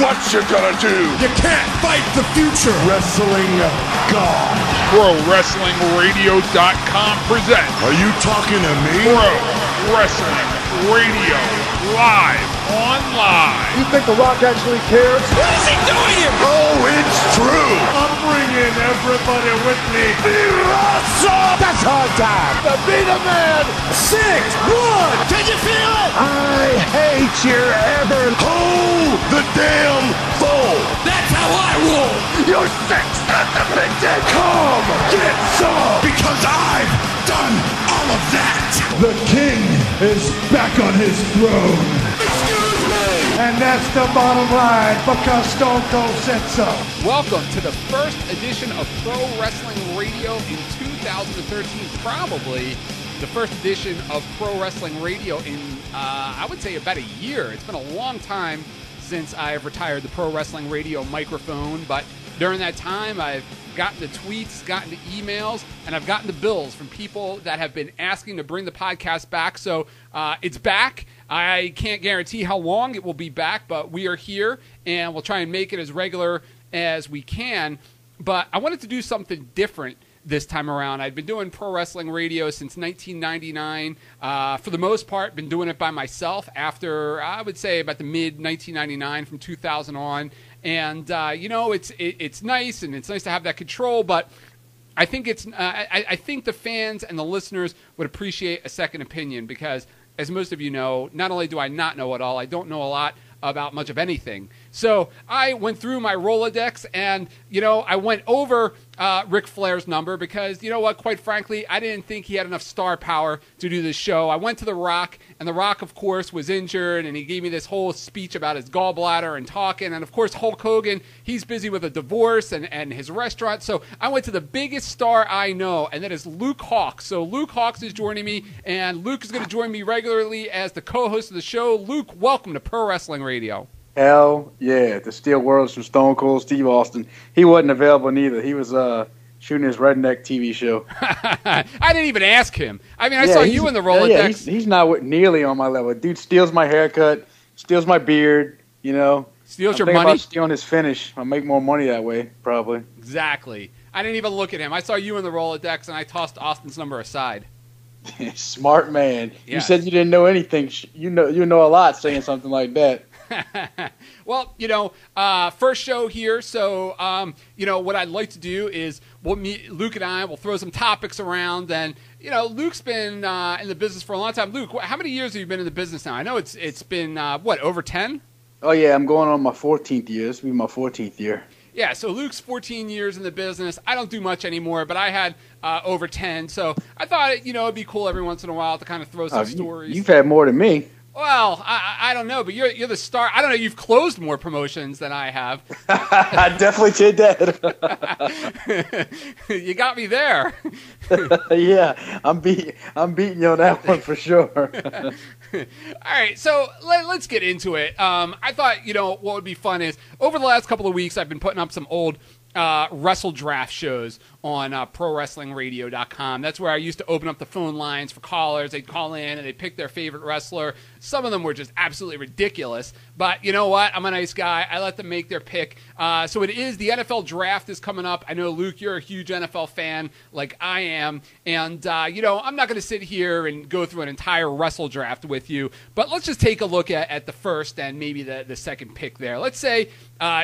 what you gonna do? You can't fight the future. Wrestling God. ProWrestlingRadio.com presents. Are you talking to me? Pro Wrestling Radio live online. You think The Rock actually cares? What is he doing here? Oh, it's true. I'm bringing everybody with me. That's hard time. To be the man. 6, 1. Can you feel it? I hate your ever. Hold the damn phone. That's how I roll. You're sick. Not the big dick. Come get some. Because I've done all of that. The king is back on his throne. Excuse me. And that's the bottom line, because Stone Cold said so. Welcome to the first edition of Pro Wrestling Radio in 2013. Probably the first edition of Pro Wrestling Radio in, I would say, about a year. It's been a long time since I've retired the Pro Wrestling Radio microphone, but during that time, I've gotten the tweets, gotten the emails, and I've gotten the bills from people that have been asking to bring the podcast back. So it's back. I can't guarantee how long it will be back, but we are here, and we'll try and make it as regular as we can. But I wanted to do something different this time around. I've been doing Pro Wrestling Radio since 1999. For the most part, been doing it by myself after, I would say, about the mid-1999 from 2000 on. And, it's nice, and it's nice to have that control, but I think I think the fans and the listeners would appreciate a second opinion because, as most of you know, not only do I not know it all, I don't know a lot about much of anything. So I went through my Rolodex and, I went over Ric Flair's number because, you know what, quite frankly, I didn't think he had enough star power to do this show. I went to The Rock, and The Rock, of course, was injured, and he gave me this whole speech about his gallbladder and talking. And, of course, Hulk Hogan, he's busy with a divorce and his restaurant. So I went to the biggest star I know, and that is Luke Hawx. So Luke Hawx is joining me, and Luke is going to join me regularly as the co-host of the show. Luke, welcome to Pro Wrestling Radio. Hell yeah, the Steel Worlds from Stone Cold Steve Austin. He wasn't available neither. He was shooting his redneck TV show. I didn't even ask him. I mean, I saw you in the Rolodex. Yeah, he's not nearly on my level. Dude steals my haircut, steals my beard, Steals your I'm money? about stealing his finish. I'll make more money that way, probably. Exactly. I didn't even look at him. I saw you in the Rolodex, and I tossed Austin's number aside. Smart man. Yeah. You said you didn't know anything. You know a lot saying something like that. Well, first show here, so, what I'd like to do is Luke and I will throw some topics around, and, Luke's been in the business for a long time. Luke, how many years have you been in the business now? I know it's been, over 10? Oh, yeah, I'm going on my 14th year. This will be my 14th year. Yeah, so Luke's 14 years in the business. I don't do much anymore, but I had over 10, so I thought, it'd be cool every once in a while to kind of throw some stories. You've had more than me. Well, I don't know, but you're the star. I don't know. You've closed more promotions than I have. I definitely did that. You got me there. Yeah, I'm beating you on that one for sure. All right, so let's get into it. I thought, what would be fun is over the last couple of weeks, I've been putting up some old WrestleDraft shows on ProWrestlingRadio.com. That's where I used to open up the phone lines for callers. They'd call in and they'd pick their favorite wrestler. Some of them were just absolutely ridiculous. But you know what? I'm a nice guy. I let them make their pick. So it is the NFL draft is coming up. I know, Luke, you're a huge NFL fan like I am. And, I'm not going to sit here and go through an entire WrestleDraft with you. But let's just take a look at the first and maybe the second pick there. Let's say,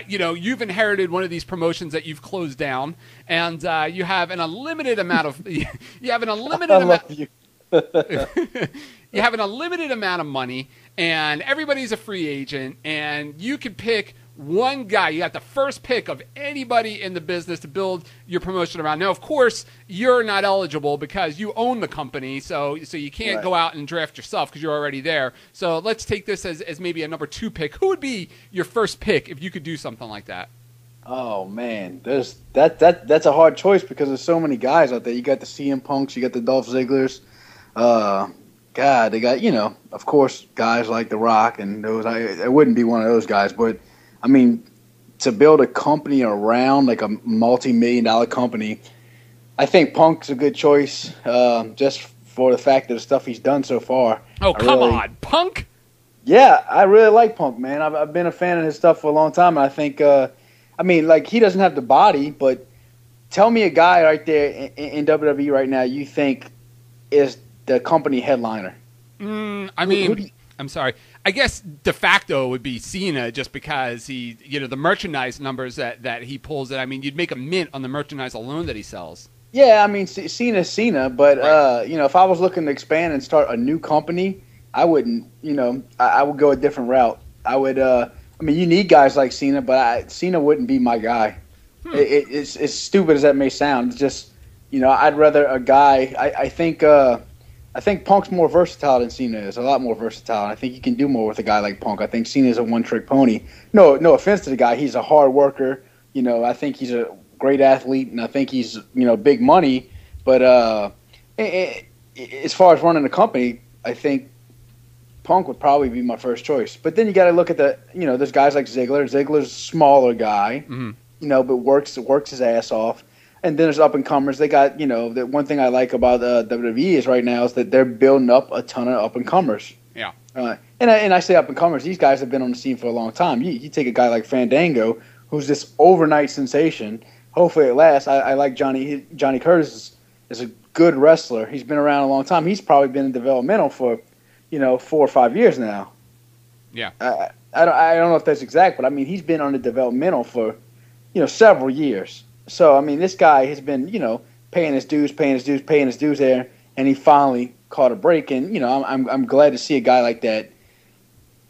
you've inherited one of these promotions that you've closed down. And you have an unlimited amount of you have an unlimited amount of money, and everybody's a free agent, and you can pick one guy. You got the first pick of anybody in the business to build your promotion around. Now, of course, you're not eligible because you own the company, so you can't go out and draft yourself because you're already there. So let's take this as maybe a number 2 pick. Who would be your first pick if you could do something like that? Oh man, that's a hard choice because there's so many guys out there. You got the CM Punks, you got the Dolph Zigglers. God, they got of course, guys like The Rock and those. I wouldn't be one of those guys, but I mean, to build a company around like a multi-million-dollar company, I think Punk's a good choice. Just for the fact of the stuff he's done so far. Oh, come on, Punk. Yeah, I really like Punk, man. I've been a fan of his stuff for a long time, and I think, he doesn't have the body, but tell me a guy right there in WWE right now you think is the company headliner. I'm sorry. I guess de facto would be Cena, just because the merchandise numbers that he pulls in. I mean, you'd make a mint on the merchandise alone that he sells. Yeah, I mean, Cena's Cena, but right. If I was looking to expand and start a new company, I wouldn't. I would go a different route. I would. You need guys like Cena, but Cena wouldn't be my guy. It's as stupid as that may sound. It's just, I'd rather a guy. I think Punk's more versatile than Cena is. A lot more versatile. I think you can do more with a guy like Punk. I think Cena's a one-trick pony. No offense to the guy. He's a hard worker. I think he's a great athlete, and I think he's big money. But as far as running a company, I think Punk would probably be my first choice. But then you got to look at there's guys like Ziggler. Ziggler's a smaller guy, but works his ass off. And then there's up-and-comers. They got, the one thing I like about WWE is right now is that they're building up a ton of up-and-comers. Yeah. And I say up-and-comers. These guys have been on the scene for a long time. You take a guy like Fandango, who's this overnight sensation. Hopefully it lasts. I like Johnny Curtis is a good wrestler. He's been around a long time. He's probably been in developmental for, 4 or 5 years now. Yeah. I don't know if that's exact, but, he's been on the developmental for, several years. So, this guy has been, paying his dues there, and he finally caught a break. And, I'm glad to see a guy like that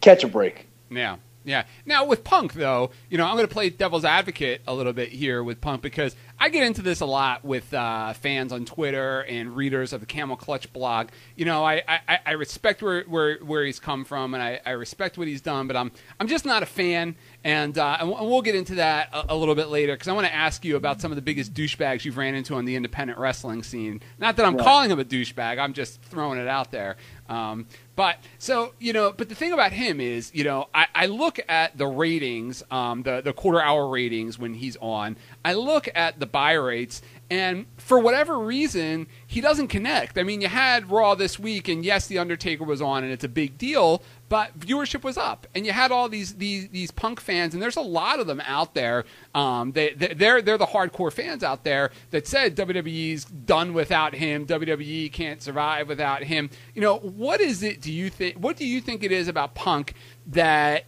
catch a break. Yeah. Yeah. Now, with Punk, though, I'm going to play devil's advocate a little bit here with Punk, because I get into this a lot with fans on Twitter and readers of the Camel Clutch blog. I respect where he's come from, and I respect what he's done, but I'm just not a fan. And we'll get into that a little bit later, because I want to ask you about some of the biggest douchebags you've ran into on the independent wrestling scene. Not that I'm calling him a douchebag, I'm just throwing it out there. But the thing about him is, I look at the ratings, the quarter-hour ratings when he's on. I look at the buy rates, and for whatever reason, he doesn't connect. You had Raw this week, and yes, The Undertaker was on, and it's a big deal, but viewership was up, and you had all these Punk fans, and there's a lot of them out there. They're the hardcore fans out there that said WWE's done without him. WWE can't survive without him. What is it? What do you think it is about Punk that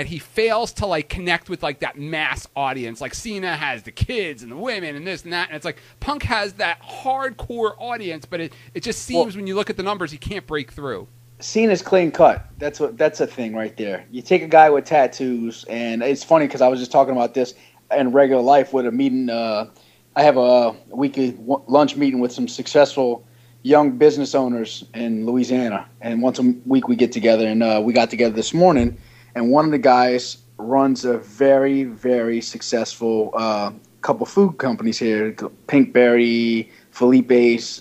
he fails to connect with that mass audience? Like Cena has the kids and the women and this and that, and it's like Punk has that hardcore audience, but it just seems when you look at the numbers, he can't break through. Cena's clean cut. That's a thing right there. You take a guy with tattoos, and it's funny because I was just talking about this in regular life with a meeting. I have a weekly lunch meeting with some successful young business owners in Louisiana, and once a week we get together, and we got together this morning, and one of the guys runs a very, very successful couple food companies here, Pinkberry, Felipe's,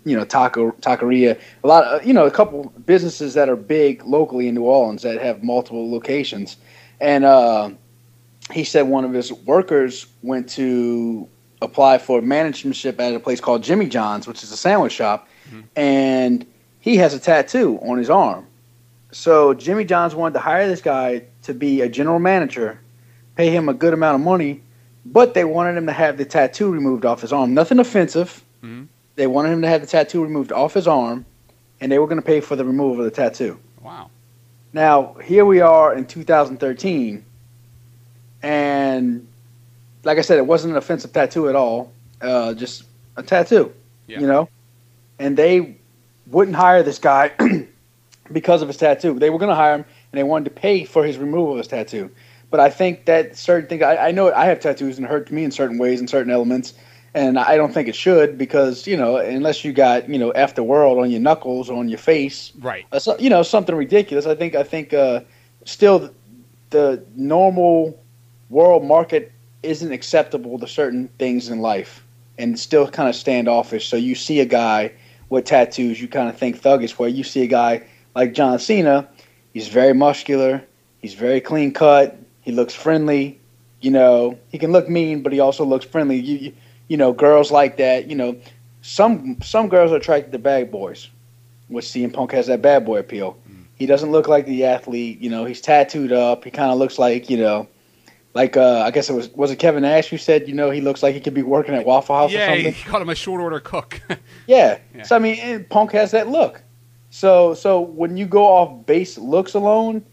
Taqueria, a lot of, a couple businesses that are big locally in New Orleans that have multiple locations. And he said one of his workers went to apply for managementship at a place called Jimmy John's, which is a sandwich shop, and he has a tattoo on his arm. So Jimmy John's wanted to hire this guy to be a general manager, pay him a good amount of money, but they wanted him to have the tattoo removed off his arm. Nothing offensive. Mm-hmm. They wanted him to have the tattoo removed off his arm, and they were going to pay for the removal of the tattoo. Wow. Now, here we are in 2013, and like I said, it wasn't an offensive tattoo at all, just a tattoo, And they wouldn't hire this guy because of his tattoo. They were going to hire him, and they wanted to pay for his removal of his tattoo. But I think that certain things, I know I have tattoos, and it hurts me in certain ways, in certain elements. And I don't think it should because, unless you got, F the world on your knuckles or on your face. Right. Something ridiculous. I think still the normal world market isn't acceptable to certain things in life and still kind of standoffish. So you see a guy with tattoos, you kind of think thuggish, where you see a guy like John Cena, he's very muscular, he's very clean cut, he looks friendly, he can look mean, but he also looks friendly. Girls like that. Some girls are attracted to bad boys, which CM Punk has that bad boy appeal. Mm-hmm. He doesn't look like the athlete. You know, he's tattooed up. He kind of looks like, you know, like I guess it was it Kevin Nash who said, you know, he looks like he could be working at Waffle House or something? Yeah, he called him a short order cook. Yeah. So, I mean, Punk has that look. So when you go off base looks alone,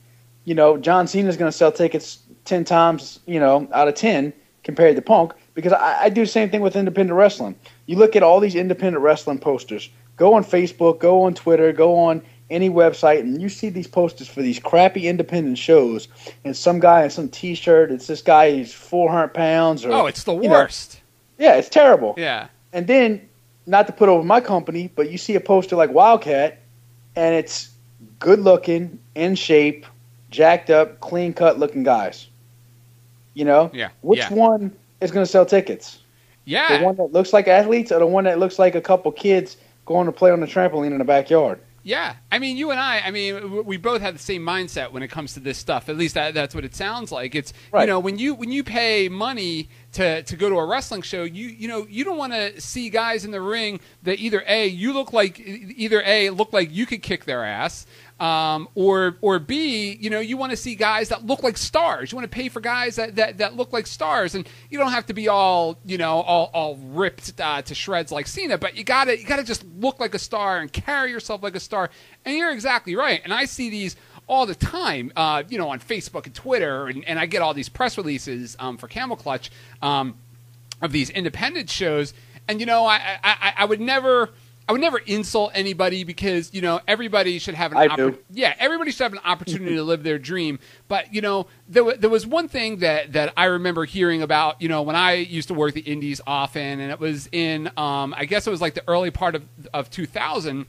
you know, John Cena's going to sell tickets 10 times, you know, out of 10 compared to Punk, because I do the same thing with independent wrestling. You look at all these independent wrestling posters. Go on Facebook, go on Twitter, go on any website, and you see these posters for these crappy independent shows, and some guy in some T-shirt, it's this guy, he's 400 pounds. Or, it's the worst. Yeah, it's terrible. Yeah. And then, not to put over my company, but you see a poster like Wildcat, and it's good-looking, in shape, jacked up, clean-cut looking guys. You know? Yeah. Which one is going to sell tickets? Yeah. The one that looks like athletes, or the one that looks like a couple kids going to play on the trampoline in the backyard? Yeah. I mean, you and I mean, we both have the same mindset when it comes to this stuff. At least that's what it sounds like. It's, right. You know, when you pay money to go to a wrestling show, you know, you don't want to see guys in the ring that either look like you could kick their ass, or B, you know, you want to see guys that look like stars. You want to pay for guys that look like stars, and you don't have to be all, you know, all ripped to shreds like Cena, but you gotta just look like a star and carry yourself like a star. And you're exactly right. And I see these all the time, you know, on Facebook and Twitter, and I get all these press releases for Camel Clutch of these independent shows. And you know, I would never insult anybody, because, you know, everybody should have everybody should have an opportunity to live their dream. But, you know, there was one thing that I remember hearing about, you know, when I used to work the indies often, and it was in I guess it was like the early part of 2000,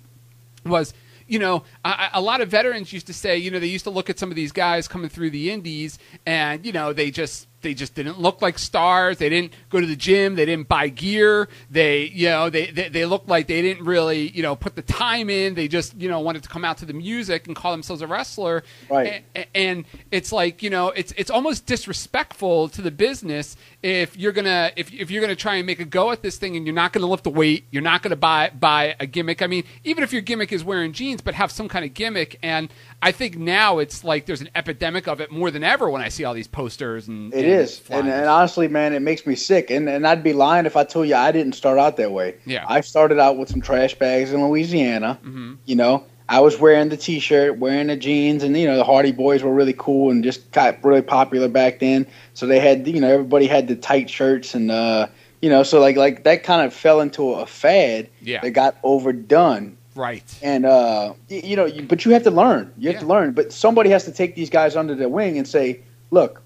was, you know, a lot of veterans used to say, you know, they used to look at some of these guys coming through the indies, and, you know, they just didn't look like stars. They didn't go to the gym. They didn't buy gear. They looked like they didn't really, you know, put the time in. They just, you know, wanted to come out to the music and call themselves a wrestler. Right. And it's like, you know, it's almost disrespectful to the business if you're gonna try and make a go at this thing, and you're not gonna lift the weight. You're not gonna buy a gimmick. I mean, even if your gimmick is wearing jeans, but have some kind of gimmick. And I think now it's like there's an epidemic of it more than ever when I see all these posters and it is. And honestly, man, it makes me sick. And I'd be lying if I told you I didn't start out that way. Yeah. I started out with some trash bags in Louisiana. Mm-hmm. You know, I was wearing the T-shirt, wearing the jeans, and, you know, the Hardy Boys were really cool and just got really popular back then. So they had, you know, everybody had the tight shirts, and, you know, so like that kind of fell into a fad that got overdone. Right. And, you know, but you have to learn. You have to learn. But somebody has to take these guys under their wing and say, look,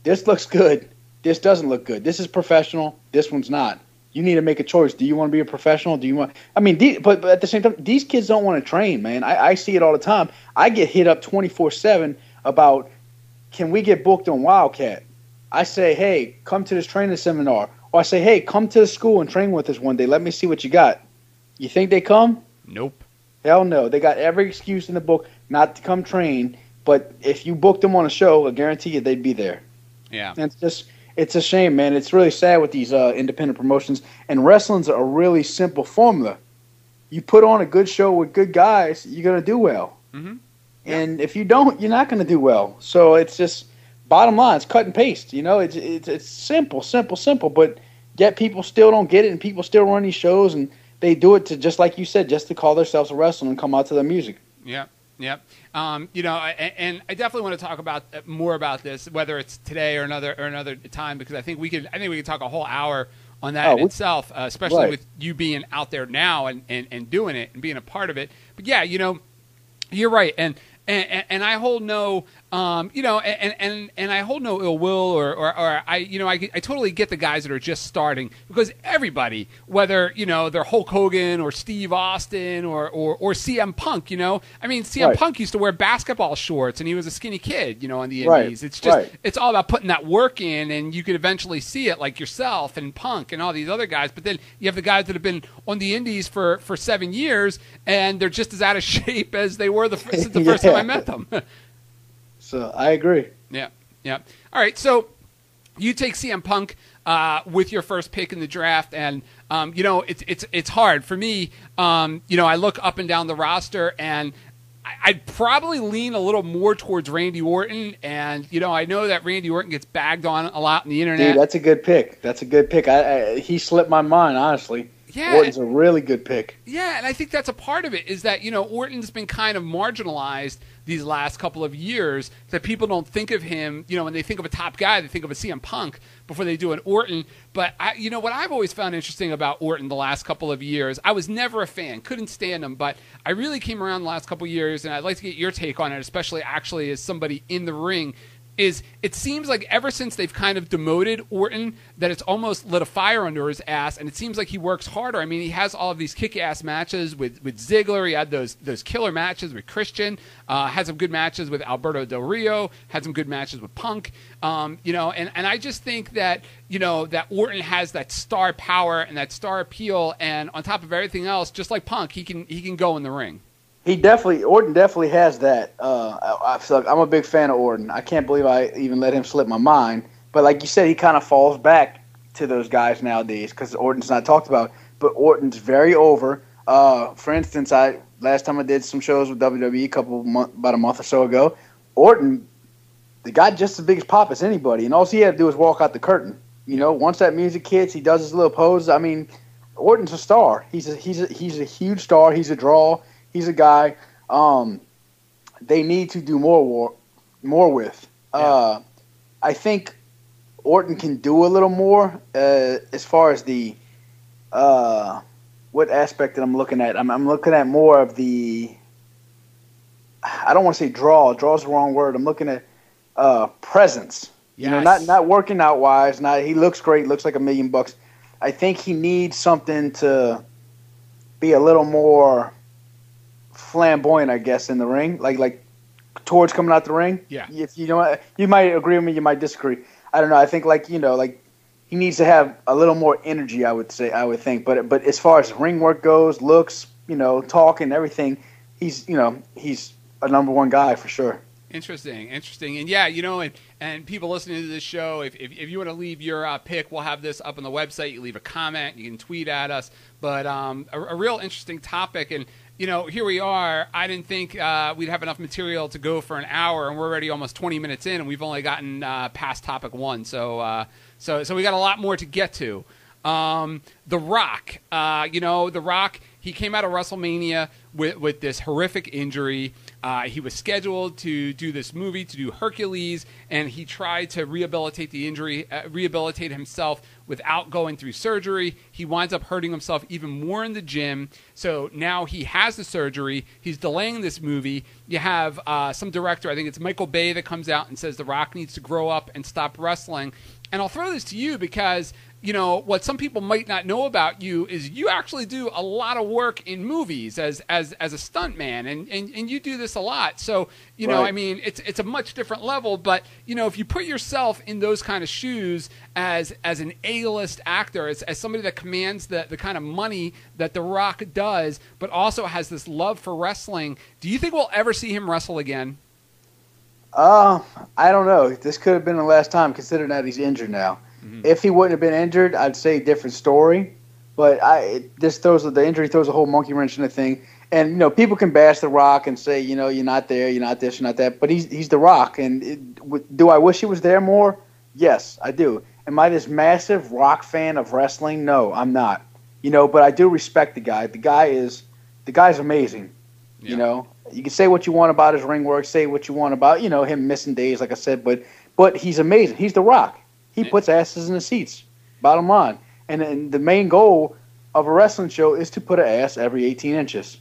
this looks good. This doesn't look good. This is professional. This one's not. You need to make a choice. Do you want to be a professional? Do you want – I mean, but at the same time, these kids don't want to train, man. I see it all the time. I get hit up 24/7 about, can we get booked on Wildcat? I say, hey, come to this training seminar. Or I say, hey, come to the school and train with us one day. Let me see what you got. You think they come? Nope. Hell no. They got every excuse in the book not to come train. But if you booked them on a show, I guarantee you they'd be there. Yeah. And it's a shame, man. It's really sad with these independent promotions. And wrestling's a really simple formula. You put on a good show with good guys, you're going to do well. Mm-hmm. And if you don't, you're not going to do well. So it's just, bottom line, it's cut and paste. You know, it's simple. But yet people still don't get it, and people still run these shows, and they do it to, just like you said, just to call themselves a wrestler and come out to their music. Yeah. Yep. You know, and I definitely want to talk about more about this, whether it's today or another time, because I think we could talk a whole hour on that in itself, especially with you being out there now and doing it and being a part of it. But yeah, you know, you're right, and I hold no, you know, and I hold no ill will or I, you know, I totally get the guys that are just starting, because everybody, whether, you know, they're Hulk Hogan or Steve Austin or CM Punk, you know, I mean, CM Punk used to wear basketball shorts and he was a skinny kid, you know, on the indies. It's just, it's all about putting that work in, and you could eventually see it, like yourself and Punk and all these other guys. But then you have the guys that have been on the indies for 7 years, and they're just as out of shape as they were since the first time I met them. So I agree. Yeah. All right, so you take CM Punk with your first pick in the draft, and you know, it's hard for me. You know, I look up and down the roster, and I'd probably lean a little more towards Randy Orton, and I know that Randy Orton gets bagged on a lot on the internet. Dude, that's a good pick. He slipped my mind, honestly. Yeah, Orton's a really good pick. Yeah, and I think that's a part of it is that, Orton's been kind of marginalized these last couple of years, that people don't think of him, when they think of a top guy, they think of a CM Punk before they do an Orton. But, what I've always found interesting about Orton the last couple of years, I was never a fan, couldn't stand him, but I really came around the last couple of years, and I'd like to get your take on it, especially actually as somebody in the ring, is it seems like ever since they've kind of demoted Orton, that it's almost lit a fire under his ass, and it seems like he works harder. I mean, he has all of these kick-ass matches with Ziggler. He had those killer matches with Christian. Had some good matches with Alberto Del Rio. Had some good matches with Punk. And I just think that that Orton has that star power and that star appeal, and on top of everything else, just like Punk, he can go in the ring. Orton definitely has that. I'm a big fan of Orton. I can't believe I even let him slip my mind. But like you said, he kind of falls back to those guys nowadays because Orton's not talked about. But Orton's very over. For instance, last time I did some shows with WWE about a month or so ago, Orton, the guy just as big as pop as anybody, and all he had to do was walk out the curtain. Once that music hits, he does his little pose. I mean, Orton's a star. He's a huge star. He's a draw. He's a guy they need to do more with. Yeah. I think Orton can do a little more as far as the what aspect that I'm looking at. I'm looking at more of the. I don't want to say draw. Draw's the wrong word. I'm looking at presence. Yes. Not working out wise. He looks great. Looks like $1 million. I think he needs something to be a little more flamboyant, I guess, in the ring, like towards coming out the ring. Yeah. If you might agree with me, you might disagree. I don't know. I think like he needs to have a little more energy. I would think. But as far as ring work goes, looks, talking, everything, he's a number one guy for sure. Interesting. And yeah, and people listening to this show, if you want to leave your pick, we'll have this up on the website. You leave a comment, you can tweet at us. But a real interesting topic, and here we are. I didn't think we'd have enough material to go for an hour, and we're already almost 20 minutes in, and we've only gotten past topic one. So we got a lot more to get to. The Rock, The Rock, he came out of WrestleMania with this horrific injury. He was scheduled to do this movie, to do Hercules, and he tried to rehabilitate the injury, rehabilitate himself without going through surgery. He winds up hurting himself even more in the gym. So now he has the surgery. He's delaying this movie. You have some director, I think it's Michael Bay, that comes out and says The Rock needs to grow up and stop wrestling. And I'll throw this to you because what some people might not know about you is you actually do a lot of work in movies as a stunt man, and you do this a lot. So, right. I mean, it's a much different level, but, if you put yourself in those kind of shoes as an A-list actor, as somebody that commands the kind of money that The Rock does, but also has this love for wrestling, do you think we'll ever see him wrestle again? I don't know. This could have been the last time, considering that he's injured now. Mm-hmm. If he wouldn't have been injured, I'd say different story. But the injury throws a whole monkey wrench in the thing. And people can bash The Rock and say, you're not there, you're not this, you're not that. But he's The Rock, and do I wish he was there more? Yes, I do. Am I this massive Rock fan of wrestling? No, I'm not. But I do respect the guy. The guy's amazing. Yeah. You can say what you want about his ring work, say what you want about him missing days, like I said. But he's amazing. He's The Rock. He puts asses in the seats, bottom line. And the main goal of a wrestling show is to put an ass every 18 inches.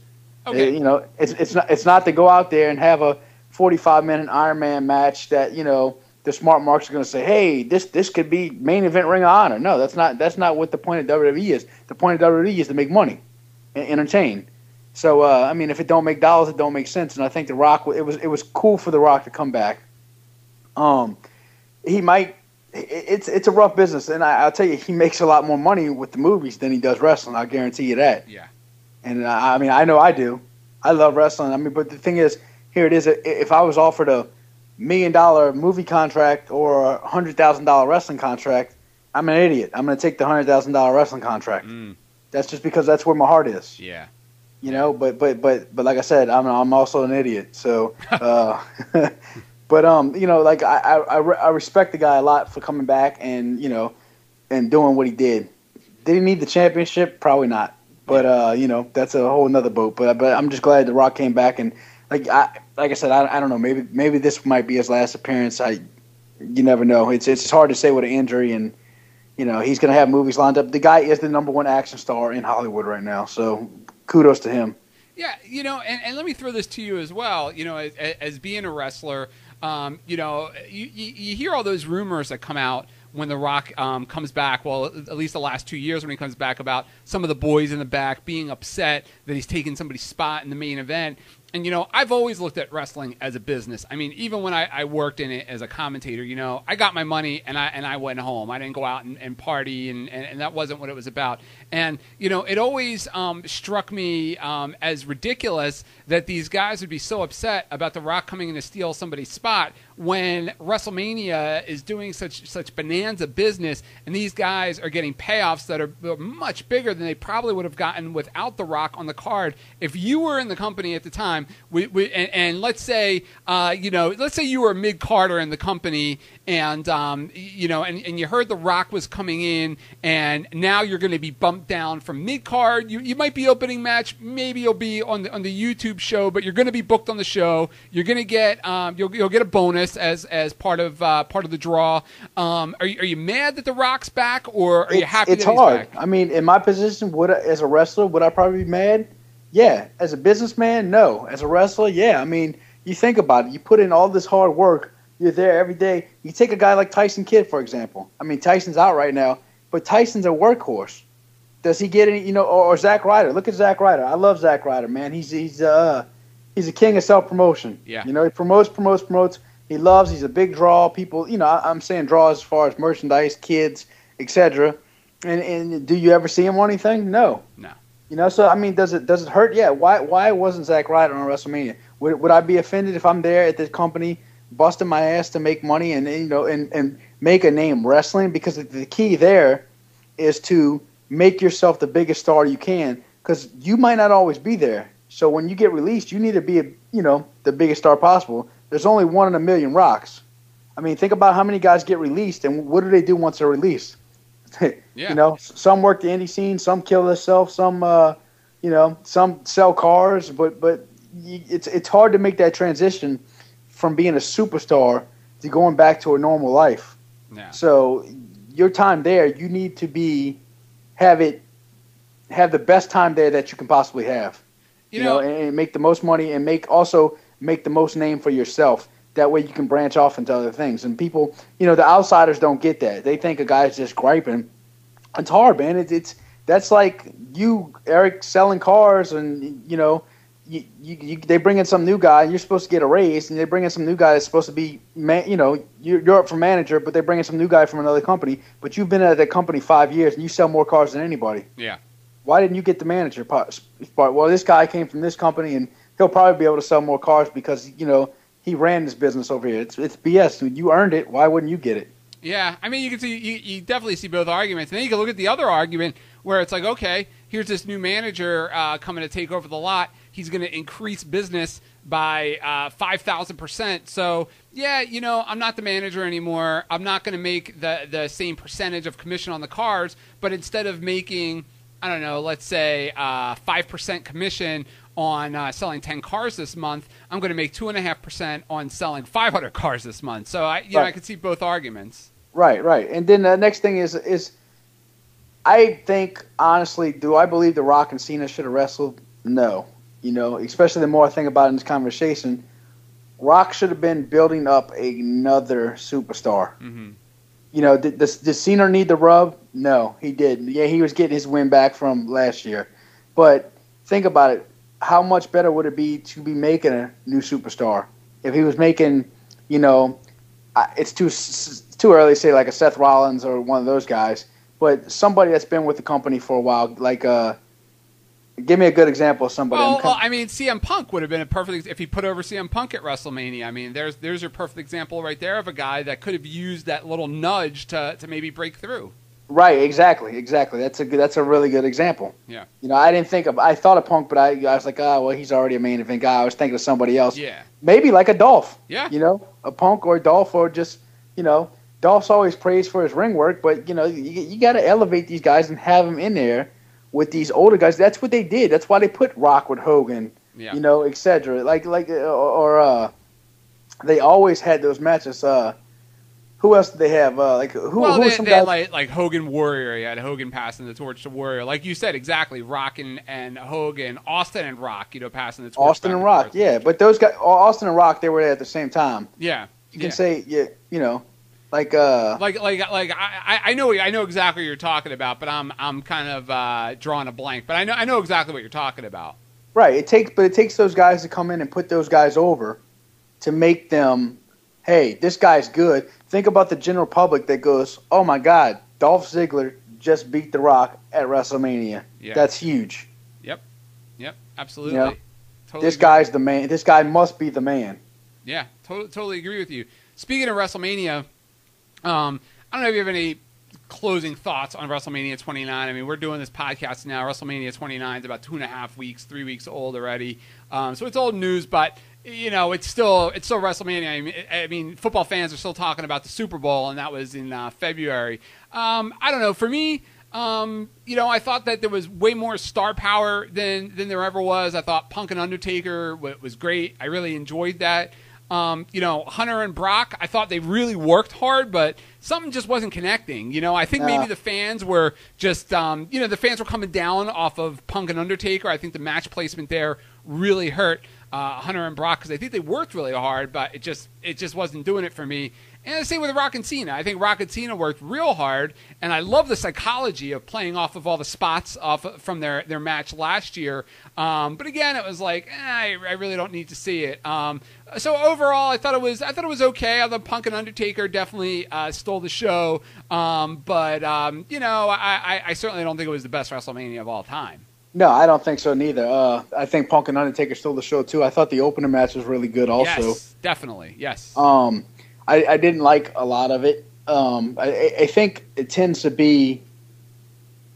Okay. It's not to go out there and have a 45-minute Iron Man match that, the smart marks are going to say, hey, this could be main event Ring of Honor. No, that's not what the point of WWE is. The point of WWE is to make money and entertain. So, if it don't make dollars, it don't make sense. And I think The Rock, it was cool for The Rock to come back. He might. It's a rough business, and I'll tell you, he makes a lot more money with the movies than he does wrestling. I'll guarantee you that. Yeah. And I know I do. I love wrestling. But the thing is, here it is. If I was offered a $1 million movie contract or a $100,000 wrestling contract, I'm an idiot. I'm going to take the $100,000 wrestling contract. That's just because that's where my heart is. Yeah. you know. But like I said, I'm also an idiot. So, but you know, like I respect the guy a lot for coming back and, you know, and doing what he did. Did he need the championship? Probably not. But you know, that's a whole nother boat. But I'm just glad The Rock came back, and like I said, I don't know. Maybe this might be his last appearance. You never know. It's hard to say with an injury, and you know, he's gonna have movies lined up. The guy is the #1 action star in Hollywood right now, so kudos to him. Yeah, you know, and let me throw this to you as well. You know, as being a wrestler, you know, you hear all those rumors that come out when The Rock comes back, well, at least the last 2 years when he comes back, about some of the boys in the back being upset that he's taking somebody's spot in the main event. And, you know, I've always looked at wrestling as a business. I mean, even when I worked in it as a commentator, you know, I got my money and I went home. I didn't go out and party, and that wasn't what it was about. And, you know, it always struck me as ridiculous that these guys would be so upset about The Rock coming in to steal somebody's spot when WrestleMania is doing such bonanza business, and these guys are getting payoffs that are much bigger than they probably would have gotten without The Rock on the card. If you were in the company at the time, and let's say you know, let's say you were a mid-carder in the company, and you know, and you heard The Rock was coming in, and now you're going to be bumped down from mid-card. You might be opening match, maybe you'll be on the YouTube show, but you're going to be booked on the show. You're going to get you'll get a bonus as part of the draw. Are you mad that The Rock's back, or are you happy that he's back? It's hard. I mean, in my position, as a wrestler, would I probably be mad? Yeah. As a businessman, no. As a wrestler, yeah. I mean, you think about it. You put in all this hard work. You're there every day. You take a guy like Tyson Kidd, for example. I mean, Tyson's out right now, but Tyson's a workhorse. Does he get any, you know, or Zack Ryder? Look at Zack Ryder. I love Zack Ryder, man. He's a king of self-promotion. Yeah. You know, he promotes. He's a big draw. People, you know, I'm saying draws as far as merchandise, kids, etc. And do you ever see him on anything? No. You know, so I mean, does it hurt? Yeah. Why wasn't Zack Ryder on WrestleMania? Would I be offended if I'm there at this company busting my ass to make money and you know and make a name wrestling? Because the key there is to make yourself the biggest star you can, because you might not always be there. So when you get released, you need to be the biggest star possible. There's only 1 in a million Rocks. I mean, think about how many guys get released, and what do they do once they're released? Yeah. You know, some work the indie scene, some kill themselves, some some sell cars, but it's hard to make that transition from being a superstar to going back to a normal life. Yeah. So your time there, you need to have the best time there that you can possibly have. You know, and make the most money, and make the most name for yourself. That way you can branch off into other things. And people, you know, the outsiders don't get that. They think a guy's just griping. It's hard, man. That's like you, Eric, selling cars, and you know, they bring in some new guy, and you're supposed to get a raise, and they bring in some new guy that's supposed to be, you know, you're up for manager, but they bring in some new guy from another company, but you've been at that company 5 years, and you sell more cars than anybody. Yeah. Why didn't you get the manager part? Well, this guy came from this company, and he'll probably be able to sell more cars because, you know, he ran this business over here. It's BS. You earned it. Why wouldn't you get it? Yeah, I mean, you can see you definitely see both arguments, and then you can look at the other argument where it's like, okay, here's this new manager coming to take over the lot. He's going to increase business by 5,000%. So yeah, you know, I'm not the manager anymore. I'm not going to make the same percentage of commission on the cars, but instead of making, I don't know, let's say 5% commission on selling 10 cars this month, I'm going to make 2.5% on selling 500 cars this month. So I can see both arguments. Right. And then the next thing is I think, honestly, do I believe The Rock and Cena should have wrestled? No. You know, especially the more I think about it in this conversation, Rock should have been building up another superstar. Mm-hmm. You know, did Cena need the rub? No, he didn't. Yeah, he was getting his win back from last year. But think about it. How much better would it be to be making a new superstar? If he was making, you know, it's too early to say like a Seth Rollins or one of those guys, but somebody that's been with the company for a while, like give me a good example of somebody. Well, I mean, CM Punk would have been a perfect if he put over CM Punk at WrestleMania. I mean, there's your perfect example right there of a guy that could have used that little nudge to maybe break through. Right, exactly. That's a really good example. Yeah. I thought of Punk, but I was like, well, he's already a main event guy. I was thinking of somebody else. Yeah. Maybe like a Dolph. Yeah. A Punk or a Dolph, or just, Dolph's always praised for his ring work, but, you got to elevate these guys and have them in there with these older guys. That's what they did. That's why they put Rock with Hogan, et cetera. They always had those matches. Who else did they have? Who were some guys? Like Hogan Warrior. You had Hogan passing the torch to Warrior. Like you said, exactly. Rock and Hogan. Austin and Rock, passing the torch. Austin and Rock, yeah. But those guys, Austin and Rock, they were there at the same time. Yeah. You can say, I know exactly what you're talking about, but I'm kind of drawing a blank. But I know exactly what you're talking about. Right. It takes those guys to come in and put those guys over to make them, hey, this guy's good. Think about the general public that goes, oh my God, Dolph Ziggler just beat The Rock at WrestleMania. Yeah. That's huge. Yep, absolutely. Totally this guy's the man. This guy must be the man. Yeah, totally agree with you. Speaking of WrestleMania, I don't know if you have any closing thoughts on WrestleMania 29. I mean, we're doing this podcast now. WrestleMania 29 is about 2.5 weeks, 3 weeks old already. So it's old news, but it's still WrestleMania. I mean, football fans are still talking about the Super Bowl, and that was in February. I don't know. For me, I thought that there was way more star power than there ever was. I thought Punk and Undertaker was great. I really enjoyed that. Hunter and Brock, I thought they really worked hard, but something just wasn't connecting. I think maybe the fans were just, the fans were coming down off of Punk and Undertaker. I think the match placement there really hurt Hunter and Brock because I think they worked really hard, but it just wasn't doing it for me. And the same with Rock and Cena. I think Rock and Cena worked real hard, and I love the psychology of playing off of all the spots from their match last year. But again, it was like, I really don't need to see it. So overall, I thought it was okay. I thought Punk and Undertaker definitely stole the show. But I certainly don't think it was the best WrestleMania of all time. No, I don't think so neither. I think Punk and Undertaker stole the show too. I thought the opener match was really good also. Yes, definitely. Yes. I didn't like a lot of it. I think it tends to be.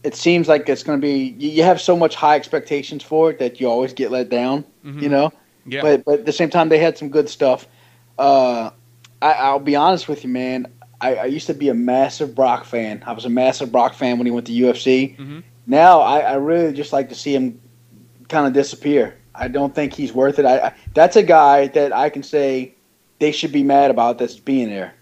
It seems like it's going to be. You have so much high expectations for it that you always get let down. Mm-hmm. Yeah. But at the same time, they had some good stuff. I'll be honest with you, man. I used to be a massive Brock fan. I was a massive Brock fan when he went to UFC. Mm-hmm. Now I really just like to see him kind of disappear. I don't think he's worth it. That's a guy that I can say they should be mad about that's being there.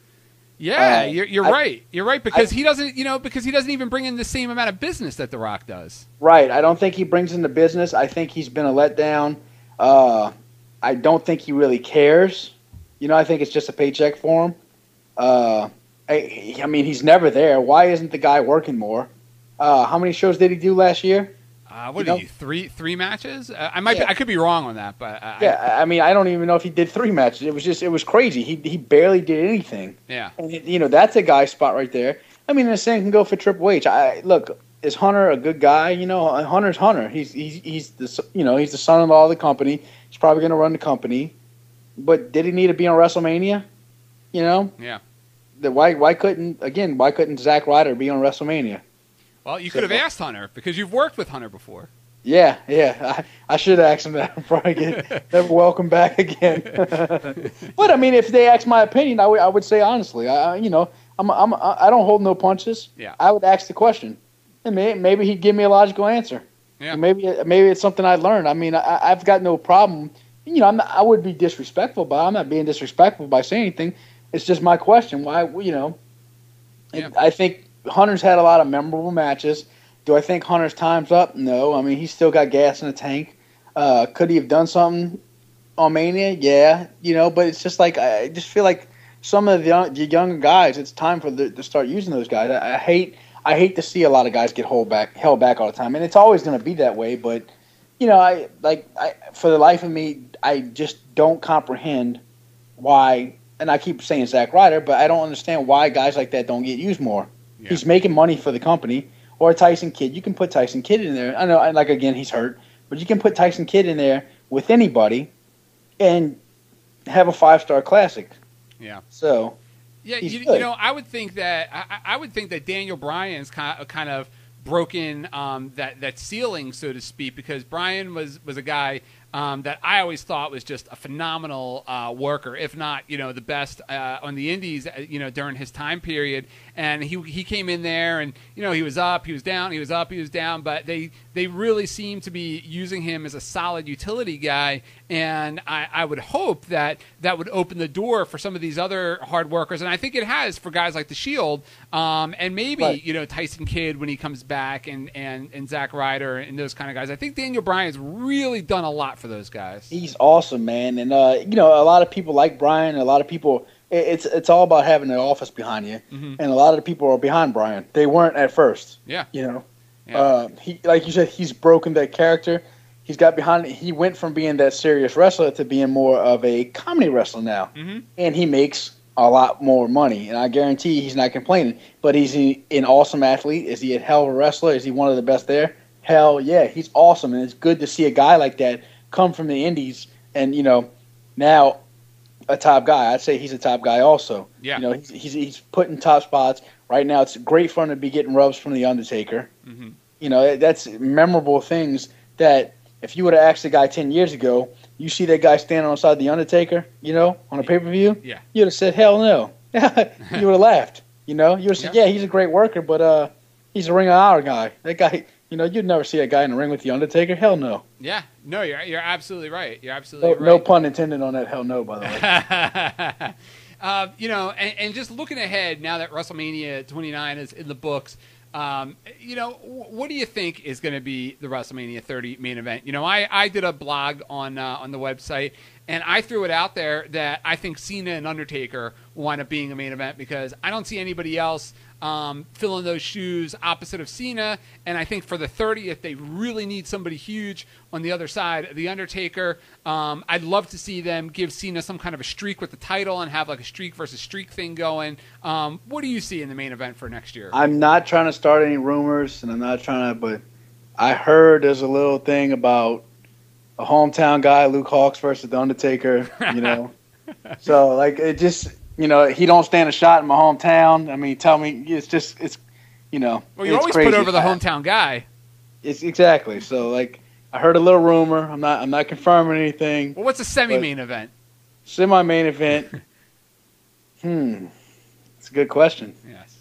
Yeah, you're right. You're right because he doesn't even bring in the same amount of business that The Rock does. Right. I don't think he brings in the business. I think he's been a letdown. I don't think he really cares. I think it's just a paycheck for him. I mean, he's never there. Why isn't the guy working more? How many shows did he do last year? What did he? Three matches? I could be wrong on that, but I mean, I don't even know if he did 3 matches. It was crazy. He barely did anything. Yeah, and that's a guy spot right there. I mean, the same can go for Triple H. Look, is Hunter a good guy? Hunter's Hunter. He's the son-in-law of the company. He's probably going to run the company. But did he need to be on WrestleMania? Yeah. Why couldn't Zack Ryder be on WrestleMania? Well, you could have asked Hunter because you've worked with Hunter before. Yeah. I should have asked him that before I get never welcome back again. But I mean, if they asked my opinion, I would say honestly, I don't hold no punches. Yeah. I would ask the question, and maybe he'd give me a logical answer. Yeah. Maybe it's something I'd learn. I mean, I've got no problem. I would be disrespectful, but I'm not being disrespectful by saying anything. It's just my question. Why? Yeah. I think Hunter's had a lot of memorable matches. Do I think Hunter's time's up? No. I mean, he's still got gas in the tank. Could he have done something on Mania? Yeah. But it's just like I just feel like some of the younger guys, it's time for to start using those guys. I hate to see a lot of guys get held back all the time, and it's always going to be that way. But I for the life of me, I just don't comprehend why. And I keep saying Zack Ryder, but I don't understand why guys like that don't get used more. Yeah. He's making money for the company. Or Tyson Kidd. You can put Tyson Kidd in there. I know, again, he's hurt. But you can put Tyson Kidd in there with anybody and have a 5-star classic. Yeah. So, Yeah, he's you know, I would think that Daniel Bryan's kind of broken that ceiling, so to speak, because Bryan was a guy that I always thought was just a phenomenal worker, if not, you know, the best on the indies, you know, during his time period. And he came in there, and you know, he was up, he was down, he was up, he was down, but they really seemed to be using him as a solid utility guy. And I would hope that would open the door for some of these other hard workers, and I think it has for guys like the Shield, and maybe right. you know, Tyson Kidd when he comes back, and Zack Ryder and those kind of guys. I think Daniel Bryan's really done a lot for those guys. He's awesome, man. And you know, a lot of people like Bryan. A lot of people, it's all about having an office behind you. Mm-hmm. And a lot of the people are behind Bryan. They weren't at first. Yeah. You know, Yeah. he, like you said, he's broken that character. He's got behind it. He went from being that serious wrestler to being more of a comedy wrestler now. Mm-hmm. And he makes a lot more money. And I guarantee he's not complaining. But is he an awesome athlete? Is he a hell of a wrestler? Is he one of the best there? Hell yeah, he's awesome. And it's good to see a guy like that come from the indies and, you know, now a top guy. I'd say he's a top guy also. Yeah. You know, he's put in top spots. Right now it's great for him to be getting rubs from The Undertaker. Mm-hmm. You know, that's memorable things that if you would have asked the guy 10 years ago, you see that guy standing on the side of The Undertaker, you know, on a pay-per-view, Yeah. you'd have said, hell no. You would have laughed, you know. You would have said, yeah, he's a great worker, but he's a Ring of Honor guy. That guy, you know, you'd never see a guy in the ring with The Undertaker. Hell no. Yeah, no, you're absolutely right. You're absolutely right. No pun intended on that. Hell no, by the way. You know, and just looking ahead now that WrestleMania 29 is in the books, you know, what do you think is going to be the WrestleMania 30 main event? You know, I did a blog on the website, and I threw it out there that I think Cena and Undertaker will wind up being a main event because I don't see anybody else filling those shoes opposite of Cena. And I think for the 30th, they really need somebody huge on the other side. The Undertaker, I'd love to see them give Cena some kind of a streak with the title and have like a streak versus streak thing going. What do you see in the main event for next year? I'm not trying to start any rumors, and I'm not trying to, but I heard there's a little thing about a hometown guy, Luke Hawx versus The Undertaker, you know. So, like, it just, you know, he don't stand a shot in my hometown. I mean, tell me, it's, you know. Well, you it's always crazy. put over the hometown guy. It's exactly. So, like, I heard a little rumor. I'm not confirming anything. Well, what's a semi-main event? Semi-main event. It's a good question. Yes.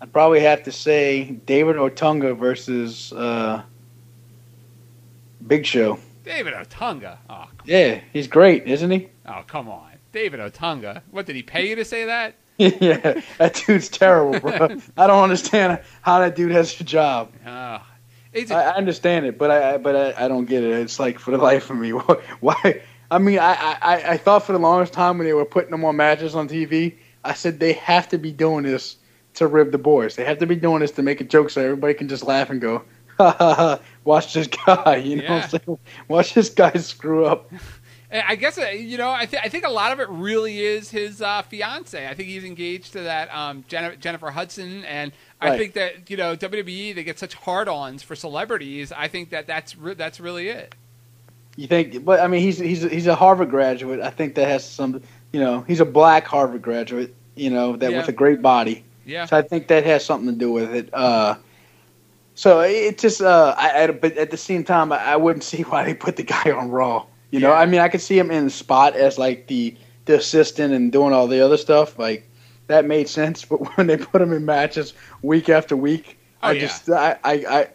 I'd probably have to say David Otunga versus Big Show. David Otunga. Oh, Yeah, he's great, isn't he? oh, come on. David Otunga. What, did he pay you to say that? Yeah, that dude's terrible, bro. I don't understand how that dude has a job. It's I understand it, but I don't get it. It's like for the life of me, why? I mean, I thought for the longest time when they were putting them on matches on TV, I said they have to be doing this to rib the boys. They have to be doing this to make a joke so everybody can just laugh and go, ha ha ha, watch this guy, you know what I'm saying? Watch this guy screw up. I guess, you know, I think a lot of it really is his fiance. I think he's engaged to that Jennifer Hudson, and I think that, you know, WWE, they get such hard-ons for celebrities. I think that's really it. You think? But I mean, he's a Harvard graduate. I think that has some. You know, he's a black Harvard graduate. You know, that with a great body. Yeah. So I think that has something to do with it. So it just, but at the same time, I wouldn't see why they put the guy on Raw. You know, I mean, I could see him in the spot as like the assistant and doing all the other stuff. Like that made sense. But when they put him in matches week after week, I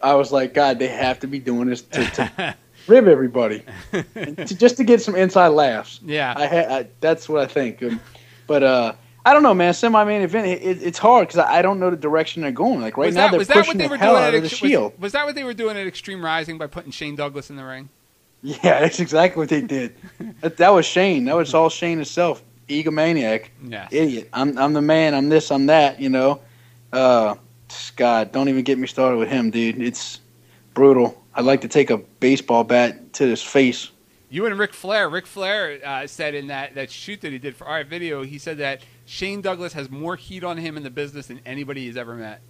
was like, God, they have to be doing this to rib everybody, just to get some inside laughs. Yeah, that's what I think. But I don't know, man. Semi-main event, it's hard because I don't know the direction they're going. Like right now, they're pushing the hell out of the Shield. Was that what they were doing at Extreme Rising by putting Shane Douglas in the ring? Yeah, that's exactly what they did. That was Shane. That was all Shane himself. Egomaniac. Yes. Idiot. I'm the man. I'm this. I'm that. You know. God, don't even get me started with him, dude. It's brutal. I'd like to take a baseball bat to his face. You and Ric Flair. Ric Flair said in that shoot that he did for our video, he said that Shane Douglas has more heat on him in the business than anybody he's ever met.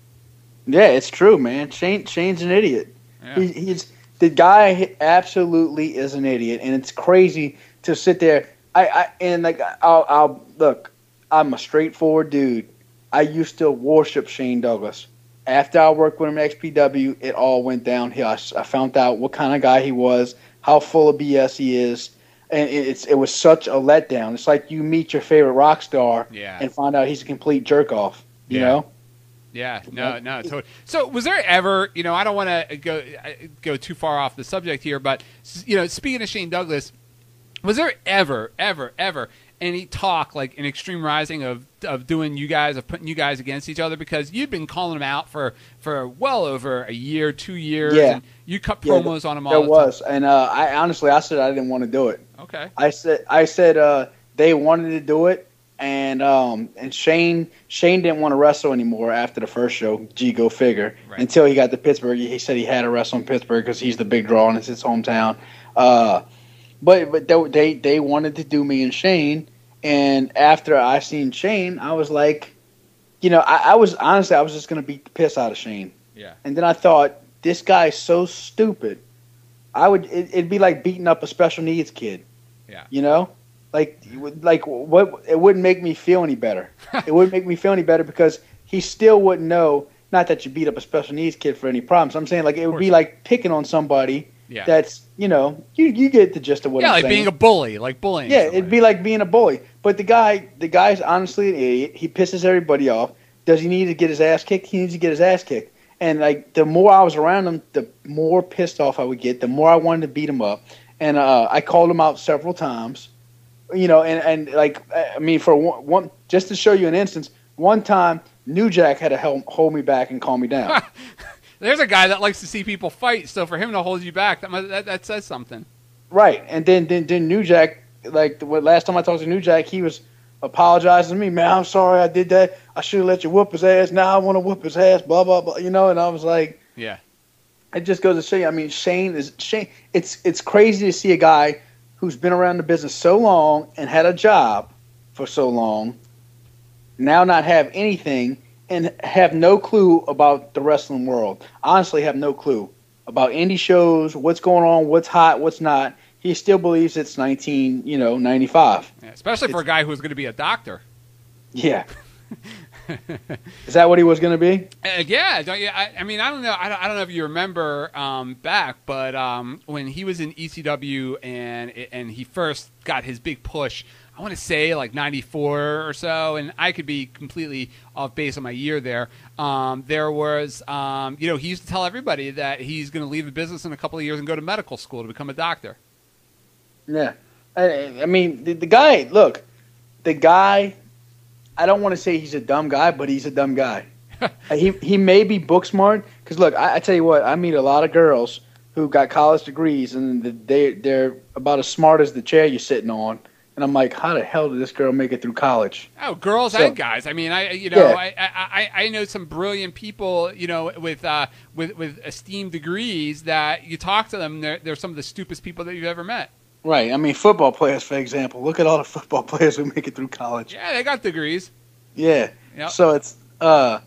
Yeah, it's true, man. Shane's an idiot. Yeah. He's the guy. Absolutely is an idiot, and it's crazy to sit there. I'll look. I'm a straightforward dude. I used to worship Shane Douglas. After I worked with him at XPW, it all went downhill. I found out what kind of guy he was, how full of BS he is, and it was such a letdown. It's like you meet your favorite rock star and find out he's a complete jerk off. You know? Yeah, no, totally. So, was there ever, I don't want to go too far off the subject here, but speaking of Shane Douglas, was there ever any talk like in Extreme Rising of putting you guys against each other, because you'd been calling him out for well over a year, 2 years, and you cut promos on him all the time. There was, and I said I didn't want to do it. Okay. I said they wanted to do it, and Shane didn't want to wrestle anymore after the first show. Gee, go figure. Right. Until he got to Pittsburgh, he said he had to wrestle in Pittsburgh because he's the big draw and it's his hometown. But they wanted to do me and Shane, and after I seen Shane, I was like, I was just gonna beat the piss out of Shane. Yeah. And then I thought, this guy's so stupid. It'd be like beating up a special needs kid. Yeah. Like what? It wouldn't make me feel any better. It wouldn't make me feel any better because he still wouldn't know. Not that you beat up a special needs kid for any problems. I'm saying like it would be like picking on somebody. Yeah. That's, you get the gist of what I'm saying. Yeah, like being a bully, like bullying. Yeah, it'd be like being a bully. But the guy's honestly an idiot. He pisses everybody off. Does he need to get his ass kicked? He needs to get his ass kicked. And like the more I was around him, the more pissed off I would get, the more I wanted to beat him up. And I called him out several times. And like, I mean, for one, just to show you an instance, one time New Jack had to hold me back and calm me down. There's a guy that likes to see people fight, so for him to hold you back, that says something. Right, and then New Jack, like last time I talked to New Jack, he was apologizing to me. Man, I'm sorry I did that. I should have let you whoop his ass. Now I want to whoop his ass. Blah blah blah. And I was like, yeah. It just goes to show you. I mean, Shane. It's crazy to see a guy who's been around the business so long and had a job for so long now not have anything. And have no clue about the wrestling world. Honestly, have no clue about indie shows, what's going on, what's hot, what's not. He still believes it's 1995. Yeah, especially for a guy who's going to be a doctor. Yeah. Is that what he was going to be? Yeah. Don't you? I mean, I don't know. I don't know if you remember back, but when he was in ECW and he first got his big push, I want to say like 94 or so, and I could be completely off base on my year there. There was, he used to tell everybody that he's going to leave the business in a couple of years and go to medical school to become a doctor. Yeah. I mean, the guy, look, I don't want to say he's a dumb guy, but he's a dumb guy. He may be book smart, because look, I tell you what, I meet a lot of girls who got college degrees, and they're about as smart as the chair you're sitting on. And I'm like, how the hell did this girl make it through college? Oh, girls and guys. I mean, I know some brilliant people, with esteemed degrees that you talk to them, they're some of the stupidest people that you've ever met. Right. I mean, football players, for example. Look at all the football players who make it through college. Yeah, they got degrees. Yeah. Yep. So it's but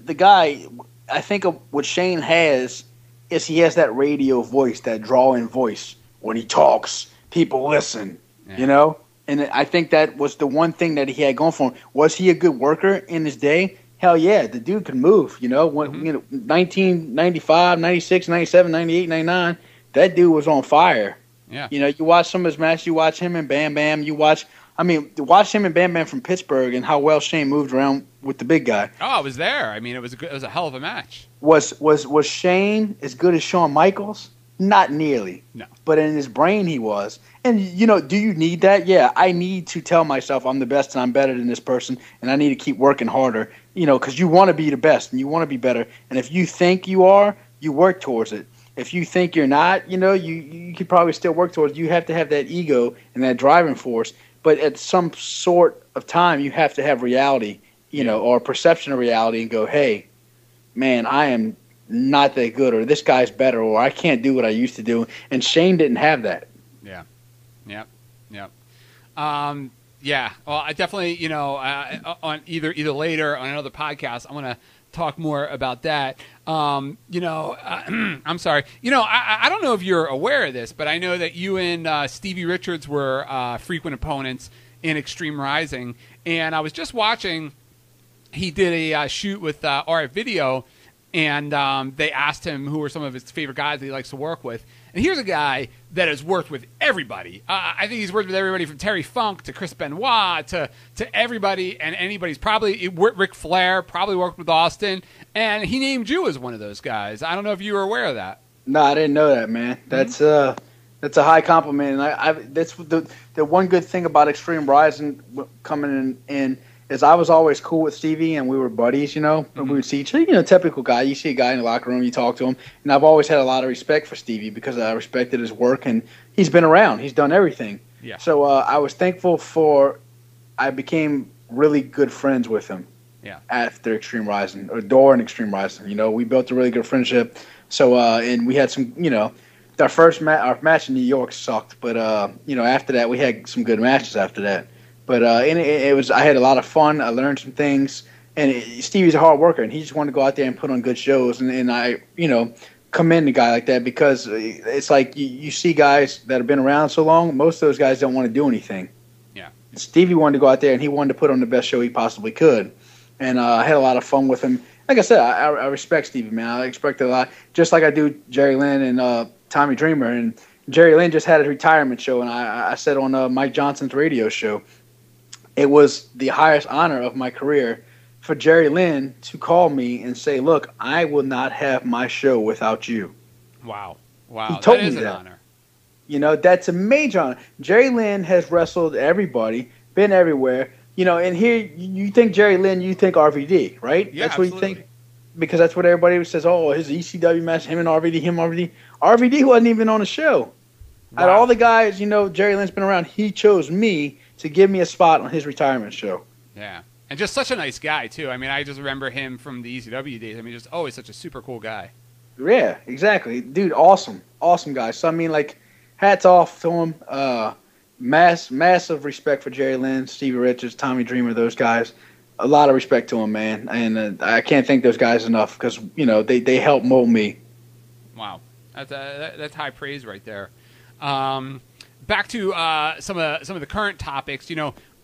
the guy, I think what Shane has is he has that radio voice, that drawing voice. When he talks, people listen. Yeah. And I think that was the one thing that he had going for him. Was he a good worker in his day? Hell yeah, the dude could move. 1995, 96, 97, 98, 99, that dude was on fire. Yeah. You watch some of his matches. You watch him and Bam Bam. Watch him and Bam Bam from Pittsburgh and how well Shane moved around with the big guy. Oh, I was there. I mean, it was a hell of a match. Was Shane as good as Shawn Michaels? Not nearly. No. But in his brain, he was. And, do you need that? Yeah, I need to tell myself I'm the best and I'm better than this person, and I need to keep working harder, because you want to be the best and you want to be better. And if you think you are, you work towards it. If you think you're not, you could probably still work towards it. You have to have that ego and that driving force. But at some sort of time, you have to have reality, or perception of reality and go, hey, man, I am not that good, or this guy's better, or I can't do what I used to do. And Shane didn't have that. Yeah. Yep. Yeah. Well, I definitely, on either later on another podcast, I want to talk more about that. I'm sorry. I don't know if you're aware of this, but I know that you and Stevie Richards were frequent opponents in Extreme Rising. And I was just watching, he did a shoot with RF Video, and they asked him who were some of his favorite guys that he likes to work with. And here's a guy that has worked with everybody. I think he's worked with everybody from Terry Funk to Chris Benoit to everybody and anybody's. Probably Ric Flair probably worked with Austin, and he named you as one of those guys. I don't know if you were aware of that. No, I didn't know that, man. That's a high compliment. And that's the one good thing about Extreme Rising coming in is I was always cool with Stevie, and we were buddies, you know. We would see each other, typical guy. You see a guy in the locker room, you talk to him. And I've always had a lot of respect for Stevie because I respected his work, and he's been around. He's done everything. Yeah. So I was thankful I became really good friends with him after Extreme Rising, or during Extreme Rising. We built a really good friendship. So, and we had some, our match in New York sucked, but, after that, we had some good matches after that. But I had a lot of fun. I learned some things, and Stevie's a hard worker, and he just wanted to go out there and put on good shows. And I, commend a guy like that because it's like you see guys that have been around so long. Most of those guys don't want to do anything. Yeah. Stevie wanted to go out there, and he wanted to put on the best show he possibly could. And I had a lot of fun with him. Like I said, I respect Stevie, man. I respect it a lot, just like I do Jerry Lynn and Tommy Dreamer. And Jerry Lynn just had a retirement show, and I said on Mike Johnson's radio show, it was the highest honor of my career for Jerry Lynn to call me and say, look, I will not have my show without you. Wow. He told that is me an that. honor. That's a major honor. Jerry Lynn has wrestled everybody, been everywhere. And here you think Jerry Lynn, you think RVD, right? Yeah, that's what absolutely. you think. Because that's what everybody says, oh, his ECW match, him and RVD, RVD wasn't even on the show. Wow. Out of all the guys, Jerry Lynn's been around, he chose me to give me a spot on his retirement show. Yeah. And just such a nice guy, too. I mean, I just remember him from the ECW days. I mean, just always such a super cool guy. Yeah, exactly. Dude, awesome. Awesome guy. So, I mean, hats off to him. Massive respect for Jerry Lynn, Stevie Richards, Tommy Dreamer, those guys. A lot of respect to him, man. And I can't thank those guys enough because, they helped mold me. Wow. That's high praise right there. Back to some of the current topics.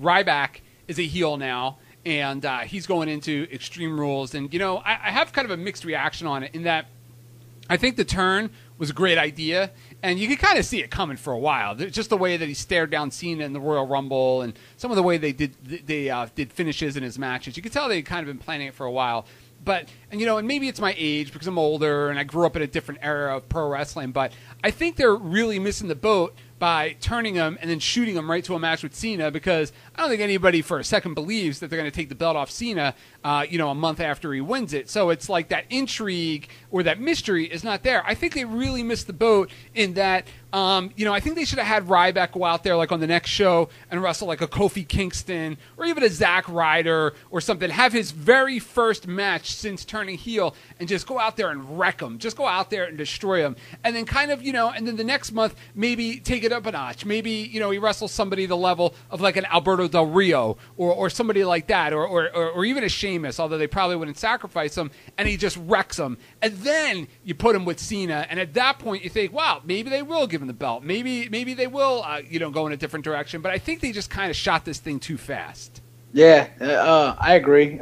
Ryback is a heel now, and he's going into Extreme Rules. And, I have kind of a mixed reaction on it in that I think the turn was a great idea, and you could kind of see it coming for a while. Just the way that he stared down Cena in the Royal Rumble, and some of the way they did finishes in his matches. You could tell they'd kind of been planning it for a while. But, and maybe it's my age because I'm older and I grew up in a different era of pro wrestling, but I think they're really missing the boat by turning him and then shooting him right to a match with Cena, because I don't think anybody for a second believes that they're going to take the belt off Cena, a month after he wins it. So it's like that intrigue or that mystery is not there. I think they really missed the boat in that, I think they should have had Ryback go out there like on the next show and wrestle like a Kofi Kingston or even a Zack Ryder or something. Have his very first match since turning heel and just go out there and wreck him. Just go out there and destroy him. And then kind of, and then the next month maybe take it up a notch. Maybe, he wrestles somebody the level of like an Alberto Del Rio or somebody like that or even a Sheamus, although they probably wouldn't sacrifice him, and he just wrecks him. And then you put him with Cena, and at that point you think, wow, maybe they will give him the belt. Maybe they will, go in a different direction. But I think they just kind of shot this thing too fast. Yeah, I agree.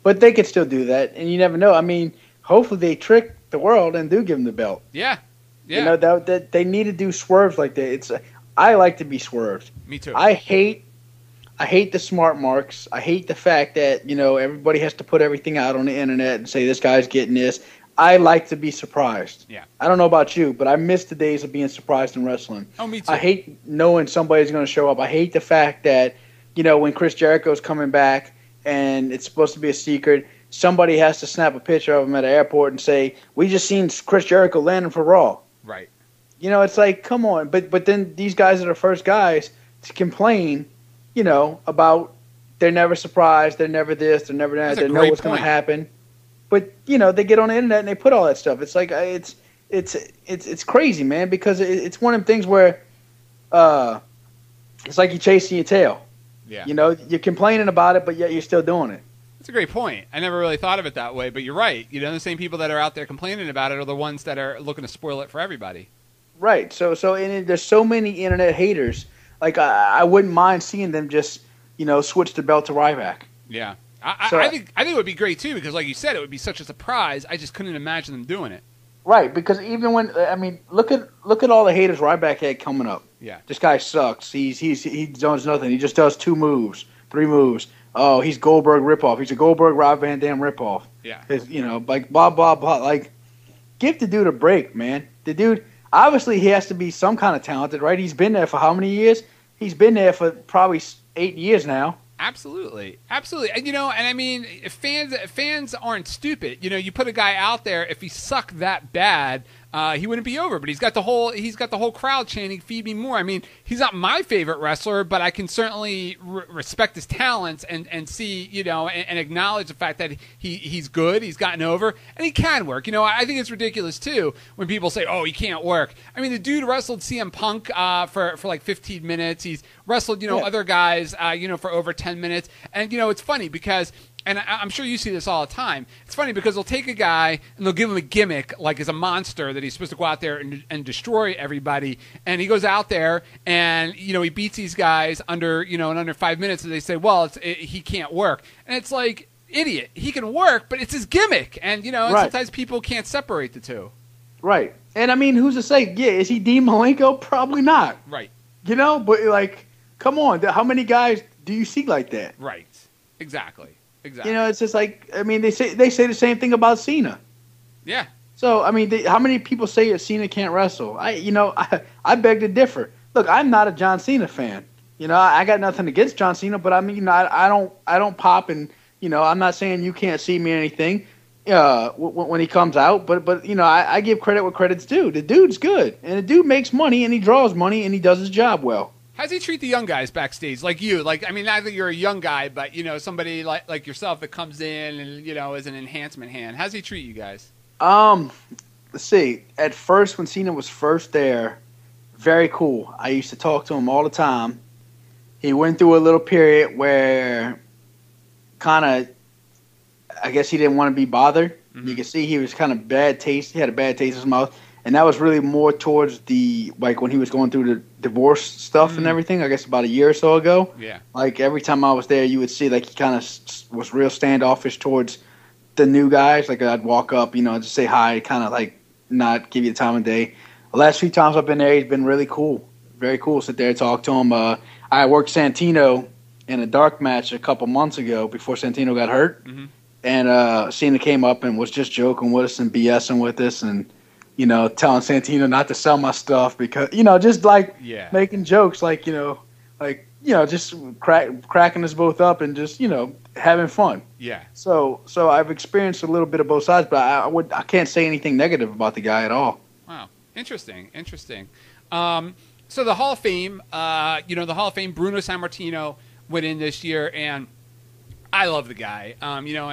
But they could still do that, and you never know. I mean, hopefully they trick the world and do give him the belt. Yeah. That they need to do swerves like that. I like to be swerved. Me too. I hate the smart marks. I hate the fact that, everybody has to put everything out on the internet and say this guy's getting this. I like to be surprised. Yeah. I don't know about you, but I miss the days of being surprised in wrestling. Oh, me too. I hate knowing somebody's going to show up. I hate the fact that, when Chris Jericho's coming back and it's supposed to be a secret, somebody has to snap a picture of him at an airport and say, we just seen Chris Jericho landing for Raw. Right. It's like, come on. But then these guys are the first guys to complain, about they're never surprised, they're never this, they're never that, they know what's going to happen. But, they get on the internet and they put all that stuff. It's like, it's crazy, man, because it's one of them things where it's like you're chasing your tail. Yeah. You're complaining about it, but yet you're still doing it. That's a great point. I never really thought of it that way, but you're right. The same people that are out there complaining about it are the ones that are looking to spoil it for everybody. Right. So and there's so many internet haters like I wouldn't mind seeing them just switch the belt to Ryback. Yeah, I think it would be great too because, like you said, it would be such a surprise. I just couldn't imagine them doing it. Right, because even when look at all the haters Ryback had coming up. Yeah, this guy sucks. He does nothing. He just does 2 moves, 3 moves. Oh, he's Goldberg ripoff. He's a Goldberg Rob Van Dam ripoff. Yeah, like blah blah blah. Like, give the dude a break, man. The dude obviously he has to be some kind of talented, right? He's been there for how many years? He's been there for probably 8 years now. Absolutely. And and I mean, fans aren't stupid. You put a guy out there, if he sucked that bad, he wouldn't be over. But he's got the whole crowd chanting, "Feed me more." I mean, he's not my favorite wrestler, but I can certainly respect his talents and see, and acknowledge the fact that he's good, he's gotten over, and he can work. I think it's ridiculous too when people say, "Oh, he can't work." I mean, the dude wrestled CM Punk for like 15 minutes. He's wrestled, other guys, for over 10 minutes. And, it's funny because, and I'm sure you see this all the time, it's funny because they'll take a guy and they'll give him a gimmick like as a monster that he's supposed to go out there and destroy everybody. And he goes out there and, he beats these guys under 5 minutes. And they say, well, he can't work. And it's like, idiot. He can work, but it's his gimmick. And, and right. Sometimes people can't separate the two. Right. And, I mean, who's to say, is he Dean Malenko? Probably not. Right. But, like, come on. How many guys do you see like that? Right. Exactly. It's just like, I mean, they say the same thing about Cena. Yeah. So, I mean, how many people say that Cena can't wrestle? I beg to differ. Look, I'm not a John Cena fan. I got nothing against John Cena, but I mean, I don't pop and, I'm not saying you can't see me or anything when he comes out, but I give credit where credit's due. The dude's good, and the dude makes money, and he draws money, and he does his job well. How does he treat the young guys backstage, like you? Like, I mean, not that you're a young guy, but somebody like yourself that comes in and is an enhancement hand. How does he treat you guys? Let's see. At first, when Cena was first there, very cool. I used to talk to him all the time. He went through a little period where, kind of, I guess he didn't want to be bothered. Mm-hmm. You can see he was kind of bad taste. He had a bad taste in his mouth. And that was really more towards when he was going through the divorce stuff and everything, I guess about a year or so ago. Yeah. Like, every time I was there, you would see, like, he kind of was real standoffish towards the new guys. Like, I'd walk up, just say hi, kind of, like, not give you the time of day. The last few times I've been there, he's been really cool. Very cool. Sit there and talk to him. I worked Santino in a dark match a couple months ago before Santino got hurt. Mm-hmm. And Cena came up and was just joking with us and BSing with us and, telling Santino not to sell my stuff because, just like making jokes, like, just cracking us both up and just, having fun. Yeah. So I've experienced a little bit of both sides, but I can't say anything negative about the guy at all. Wow. Interesting. So the Hall of Fame, Bruno Sammartino went in this year, and I love the guy.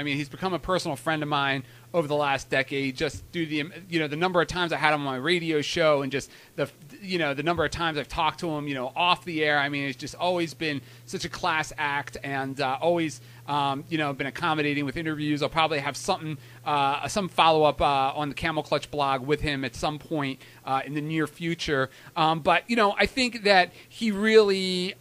He's become a personal friend of mine over the last decade, just through the number of times I had him on my radio show and just the number of times I've talked to him, off the air. I mean, it's just always been such a class act and always, been accommodating with interviews. I'll probably have some follow-up on the Camel Clutch blog with him at some point in the near future. But I think that he really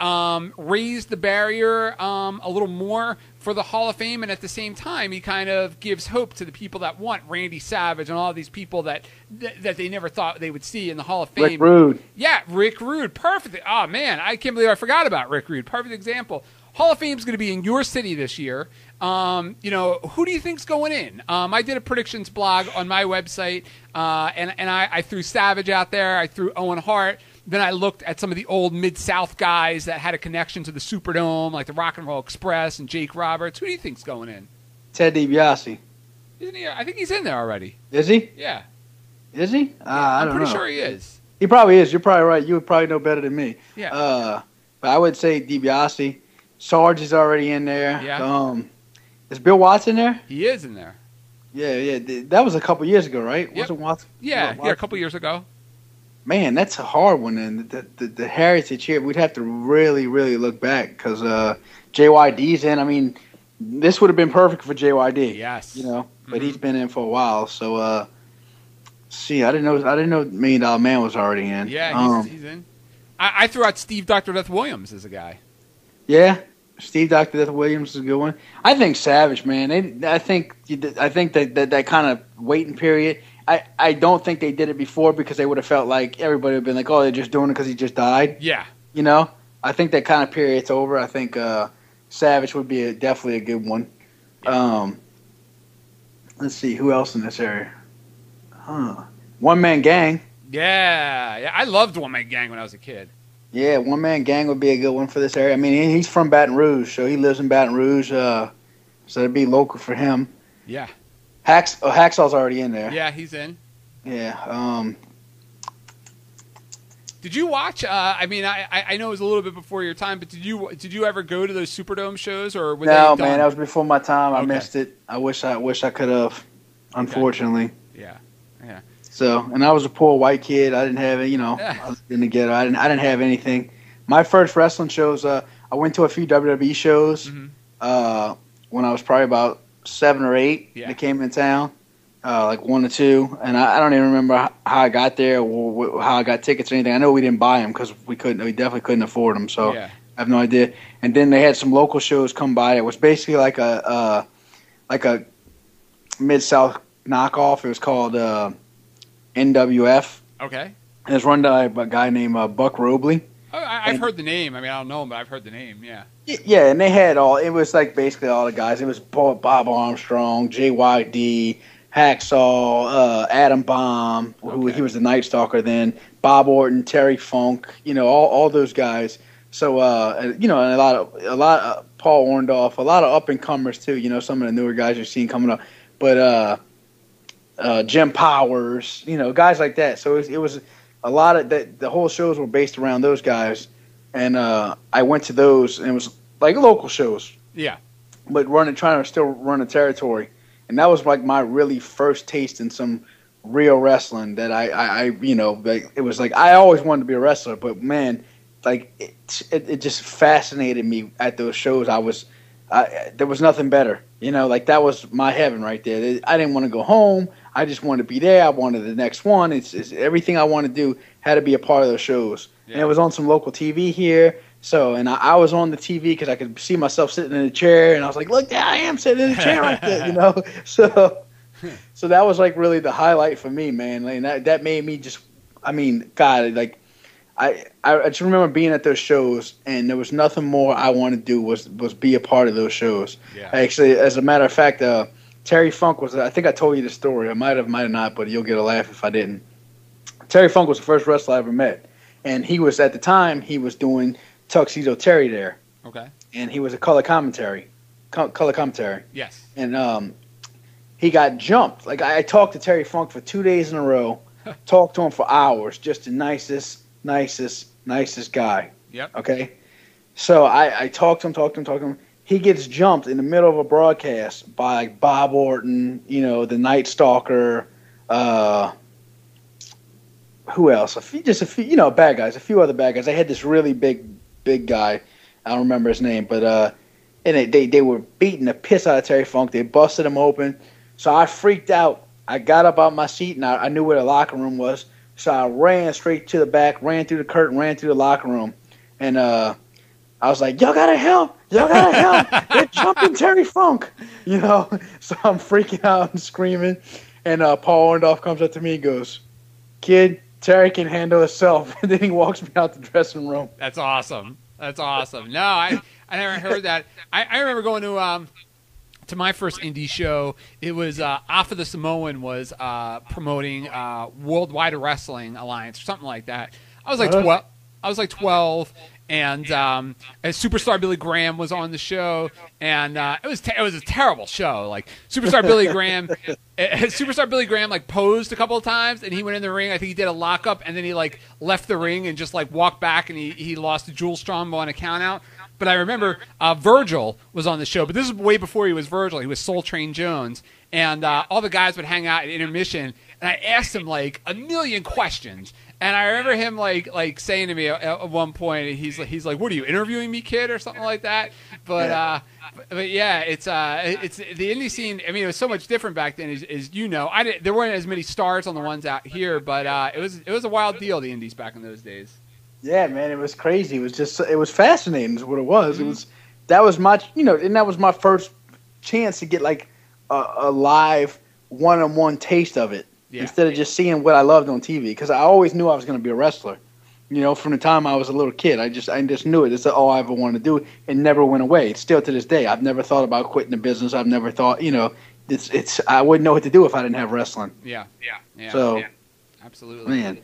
raised the barrier a little more for the Hall of Fame, and at the same time, he kind of gives hope to the people that want Randy Savage and all these people that they never thought they would see in the Hall of Fame. Rick Rude. Yeah, Rick Rude. Perfect. Oh, man, I can't believe I forgot about Rick Rude. Perfect example. Hall of Fame is going to be in your city this year. Who do you think's going in? I did a predictions blog on my website, and I threw Savage out there. I threw Owen Hart. Then I looked at some of the old Mid-South guys that had a connection to the Superdome, like the Rock and Roll Express and Jake Roberts. Who do you think's going in? Ted DiBiase. Isn't he? I think he's in there already. Is he? Yeah. Is he? I don't know. I'm pretty sure he is. He probably is. You're probably right. You would probably know better than me. Yeah. But I would say DiBiase. Sarge is already in there. Yeah. Is Bill Watts in there? He is in there. Yeah. That was a couple years ago, right? Yep. Wasn't Watts? Yeah, a couple years ago. Man, that's a hard one. And the heritage here, we'd have to really, really look back because JYD's in. I mean, this would have been perfect for JYD. Yes. But he's been in for a while. So, I didn't know $1 Million Man was already in. Yeah, he's in. I threw out Steve Dr. Death Williams as a guy. Yeah, Steve Dr. Death Williams is a good one. I think Savage, man. I think that kind of waiting period. I don't think they did it before because they would have felt like everybody would have been like, oh, they're just doing it because he just died. Yeah. You know? I think that kind of period's over. I think Savage would be definitely a good one. Let's see, who else in this area? One Man Gang. Yeah. I loved One Man Gang when I was a kid. Yeah, One Man Gang would be a good one for this area. I mean, he's from Baton Rouge, so he lives in Baton Rouge, so it'd be local for him. Yeah. Hacksaw's already in there. Yeah, he's in. Yeah. Did you watch? I mean, I know it was a little bit before your time, but did you ever go to those Superdome shows or were no, they man, that was before my time. I Okay. missed it. I wish I could have. Unfortunately. Yeah. So, and I was a poor white kid. I didn't have it. You know, I was in the ghetto. I didn't have anything. My first wrestling shows. I went to a few WWE shows. Mm-hmm. When I was probably about 7 or 8. Yeah. They came in town. Like 1 or 2, and I don't even remember how I got there or how I got tickets or anything. I know we didn't buy them because we definitely couldn't afford them. So Yeah. I have no idea. And then they had some local shows come by. It was basically like a Mid-South knockoff. It was called NWF. Okay. And it was run by a guy named Buck Robley. Oh, I've heard the name. I mean, I don't know him, but I've heard the name. Yeah. Yeah, and they had it was like basically all the guys. It was Bob Armstrong, JYD, Hacksaw, Adam Bomb, who he was the Night Stalker then, Bob Orton, Terry Funk, all those guys. So and a lot of Paul Orndorff, a lot of up and comers too. Some of the newer guys you've seen coming up, but Jim Powers, guys like that. So it was a lot of that. The whole shows were based around those guys, and I went to those, and it was like local shows. Yeah. But trying to still run a territory. And that was like my really first taste in some real wrestling that it was like I always wanted to be a wrestler, but man, like it just fascinated me at those shows. There was nothing better, like that was my heaven right there. I didn't want to go home. I just wanted to be there. I wanted the next one. It's everything I wanted to do had to be a part of those shows. Yeah. And it was on some local TV here. So, and I was on the TV because I could see myself sitting in a chair, and I was like, look, there I am sitting in a chair right there, So that was like really the highlight for me, man. Like, that made me just, I mean, God, like, I just remember being at those shows, and there was nothing more I wanted to do was be a part of those shows. Yeah. Actually, as a matter of fact, Terry Funk was, I think I told you the story. I might have not, but you'll get a laugh if I didn't. Terry Funk was the first wrestler I ever met, and he was, at the time, he was doing Tuxedo Terry there. Okay. And he was a color commentary. Yes. And he got jumped. Like, I talked to Terry Funk for 2 days in a row, talked to him for hours, just the nicest guy. Yep. Okay? So I talked to him. He gets jumped in the middle of a broadcast by like Bob Orton, the Night Stalker, who else? A few bad guys, a few other bad guys. They had this really big guy. I don't remember his name, but and they were beating the piss out of Terry Funk. They busted him open. So I freaked out. I got up out my seat, and I knew where the locker room was. So I ran straight to the back, ran through the curtain, ran through the locker room. And I was like, y'all gotta help. They're jumping Terry Funk. So I'm freaking out and screaming. And Paul Orndorff comes up to me and goes, kid, Terry can handle himself. And then he walks me out the dressing room. That's awesome. No, I never heard that. I remember going to my first indie show. It was Alpha the Samoan was promoting Worldwide Wrestling Alliance or something like that. I was like 12, and Superstar Billy Graham was on the show, and it was a terrible show. Like Superstar Billy Graham like posed a couple of times, and he went in the ring. I think he did a lockup, and then he like left the ring and just like walked back, and he lost to Jules Strongbow on a count out. But I remember Virgil was on the show, but this is way before he was Virgil. He was Soul Train Jones, and all the guys would hang out at intermission, and I asked him like a million questions. And I remember him like saying to me at one point, he's like, "What are you interviewing me, kid?" or something like that. But yeah, it's the indie scene. I mean, it was so much different back then, as you know. There weren't as many stars on the ones out here, but it was a wild deal, the indies back in those days. Yeah, man, it was crazy. It was fascinating is what it was. That was my first chance to get like a live one-on-one taste of it instead of just seeing what I loved on TV, because I always knew I was going to be a wrestler. From the time I was a little kid, I just knew it. It's all I ever wanted to do. It never went away. It's still to this day. I've never thought about quitting the business. I've never thought, I wouldn't know what to do if I didn't have wrestling. Yeah. So, absolutely, man.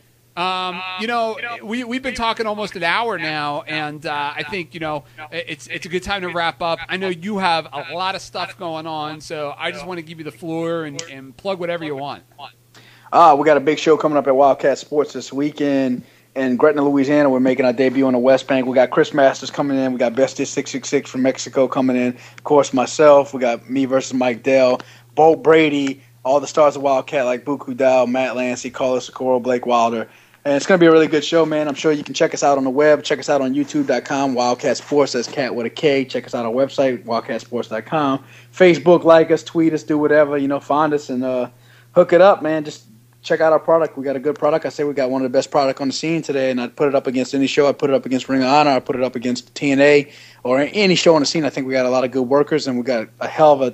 We've been talking almost an hour now, and I think it's a good time to wrap up. I know you have a lot of stuff going on, so I just want to give you the floor and plug whatever you want. We got a big show coming up at Wildcat Sports this weekend in Gretna, Louisiana. We're making our debut on the West Bank. We got Chris Masters coming in. We got Bestia 666 from Mexico coming in. Of course, myself. We got me versus Mike Dell, Bolt Brady, all the stars of Wildcat like Buku Dow, Matt Lancey, Carlos Socorro, Blake Wilder. And it's going to be a really good show, man. I'm sure you can check us out on the web. Check us out on youtube.com, Wildcat Sports. That's cat with a K. Check us out on our website, wildcatsports.com. Facebook, like us, tweet us, do whatever. Find us and hook it up, man. Just check out our product. We got a good product. I say we got one of the best product on the scene today, and I'd put it up against any show. I'd put it up against Ring of Honor. I'd put it up against TNA or any show on the scene. I think we got a lot of good workers, and we got a hell of a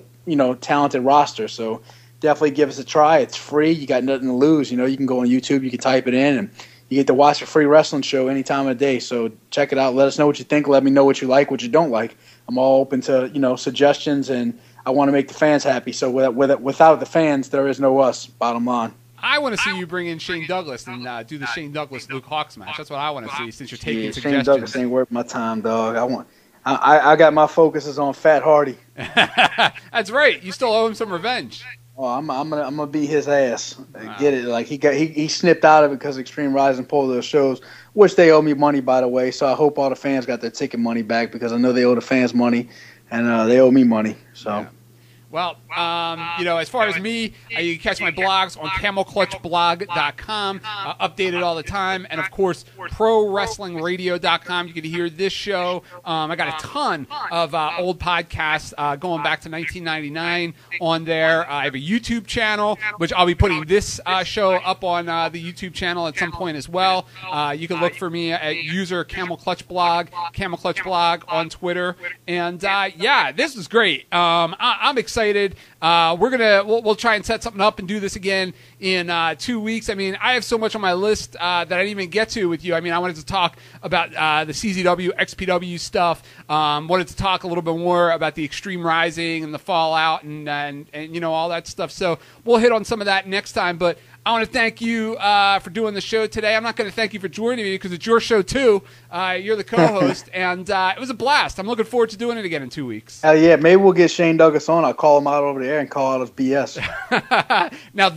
talented roster. So definitely give us a try. It's free. You got nothing to lose. You can go on YouTube. You can type it in, and you get to watch a free wrestling show any time of the day. So check it out. Let us know what you think. Let me know what you like, what you don't like. I'm all open to suggestions, and I want to make the fans happy. So without the fans, there is no us. Bottom line. I want to see you bring in Shane Douglas and do the Shane Douglas Luke Hawx match. That's what I want to see, since you're taking suggestions. Shane Douglas ain't worth my time, dog. I got my focuses on Fat Hardy. That's right. You still owe him some revenge. Oh, I'm gonna beat his ass. Get it? Like he snipped out of it because Extreme Rising pulled those shows, which they owe me money, by the way. So I hope all the fans got their ticket money back, because I know they owe the fans money, and they owe me money. So. Yeah. Well, as far as me, you can catch my blogs on camelclutchblog.com, updated all the time. And, of course, ProWrestlingRadio.com. You can hear this show. I got a ton of old podcasts going back to 1999 on there. I have a YouTube channel, which I'll be putting this show up on the YouTube channel at some point as well. You can look for me at user CamelClutchBlog, CamelClutchBlog on Twitter. And, this was great. I'm excited. We'll try and set something up and do this again in 2 weeks. I mean, I have so much on my list that I didn't even get to with you. I mean, I wanted to talk about the CZW, XPW stuff. Wanted to talk a little bit more about the Extreme Rising and the Fallout and all that stuff. So we'll hit on some of that next time. But I want to thank you for doing the show today. I'm not going to thank you for joining me, because it's your show too. You're the co-host, and it was a blast. I'm looking forward to doing it again in 2 weeks. Hell yeah, maybe we'll get Shane Douglas on. I'll call him out over the air and call out his BS. Now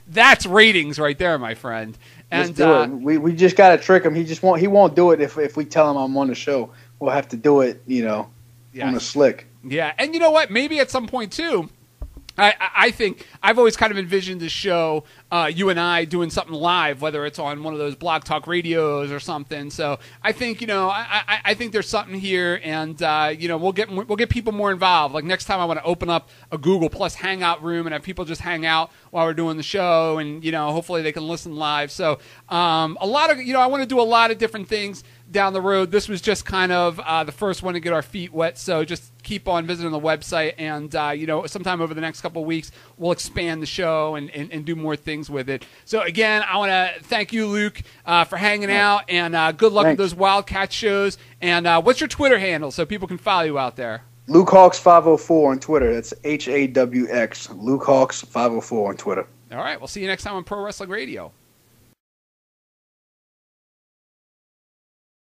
that's ratings right there, my friend. And let's do it. We just got to trick him. He won't do it if we tell him I'm on the show. We'll have to do it, on the slick. Yeah, and you know what? Maybe at some point too, I think I've always kind of envisioned this show, you and I doing something live, whether it's on one of those Blog Talk radios or something. So I think I think there's something here, and we'll get people more involved. Like next time, I want to open up a Google Plus Hangout room and have people just hang out while we're doing the show, and hopefully they can listen live. So I want to do a lot of different things down the road. This was just kind of the first one to get our feet wet, so just keep on visiting the website, and sometime over the next couple of weeks we'll expand the show and do more things with it. So again, I want to thank you, Luke, for hanging out, and good luck with those Wildcat shows. And what's your Twitter handle so people can follow you out there? Luke Hawx 504 on Twitter. That's HAWX. Luke Hawx 504 on Twitter. All right, we'll see you next time on Pro Wrestling Radio.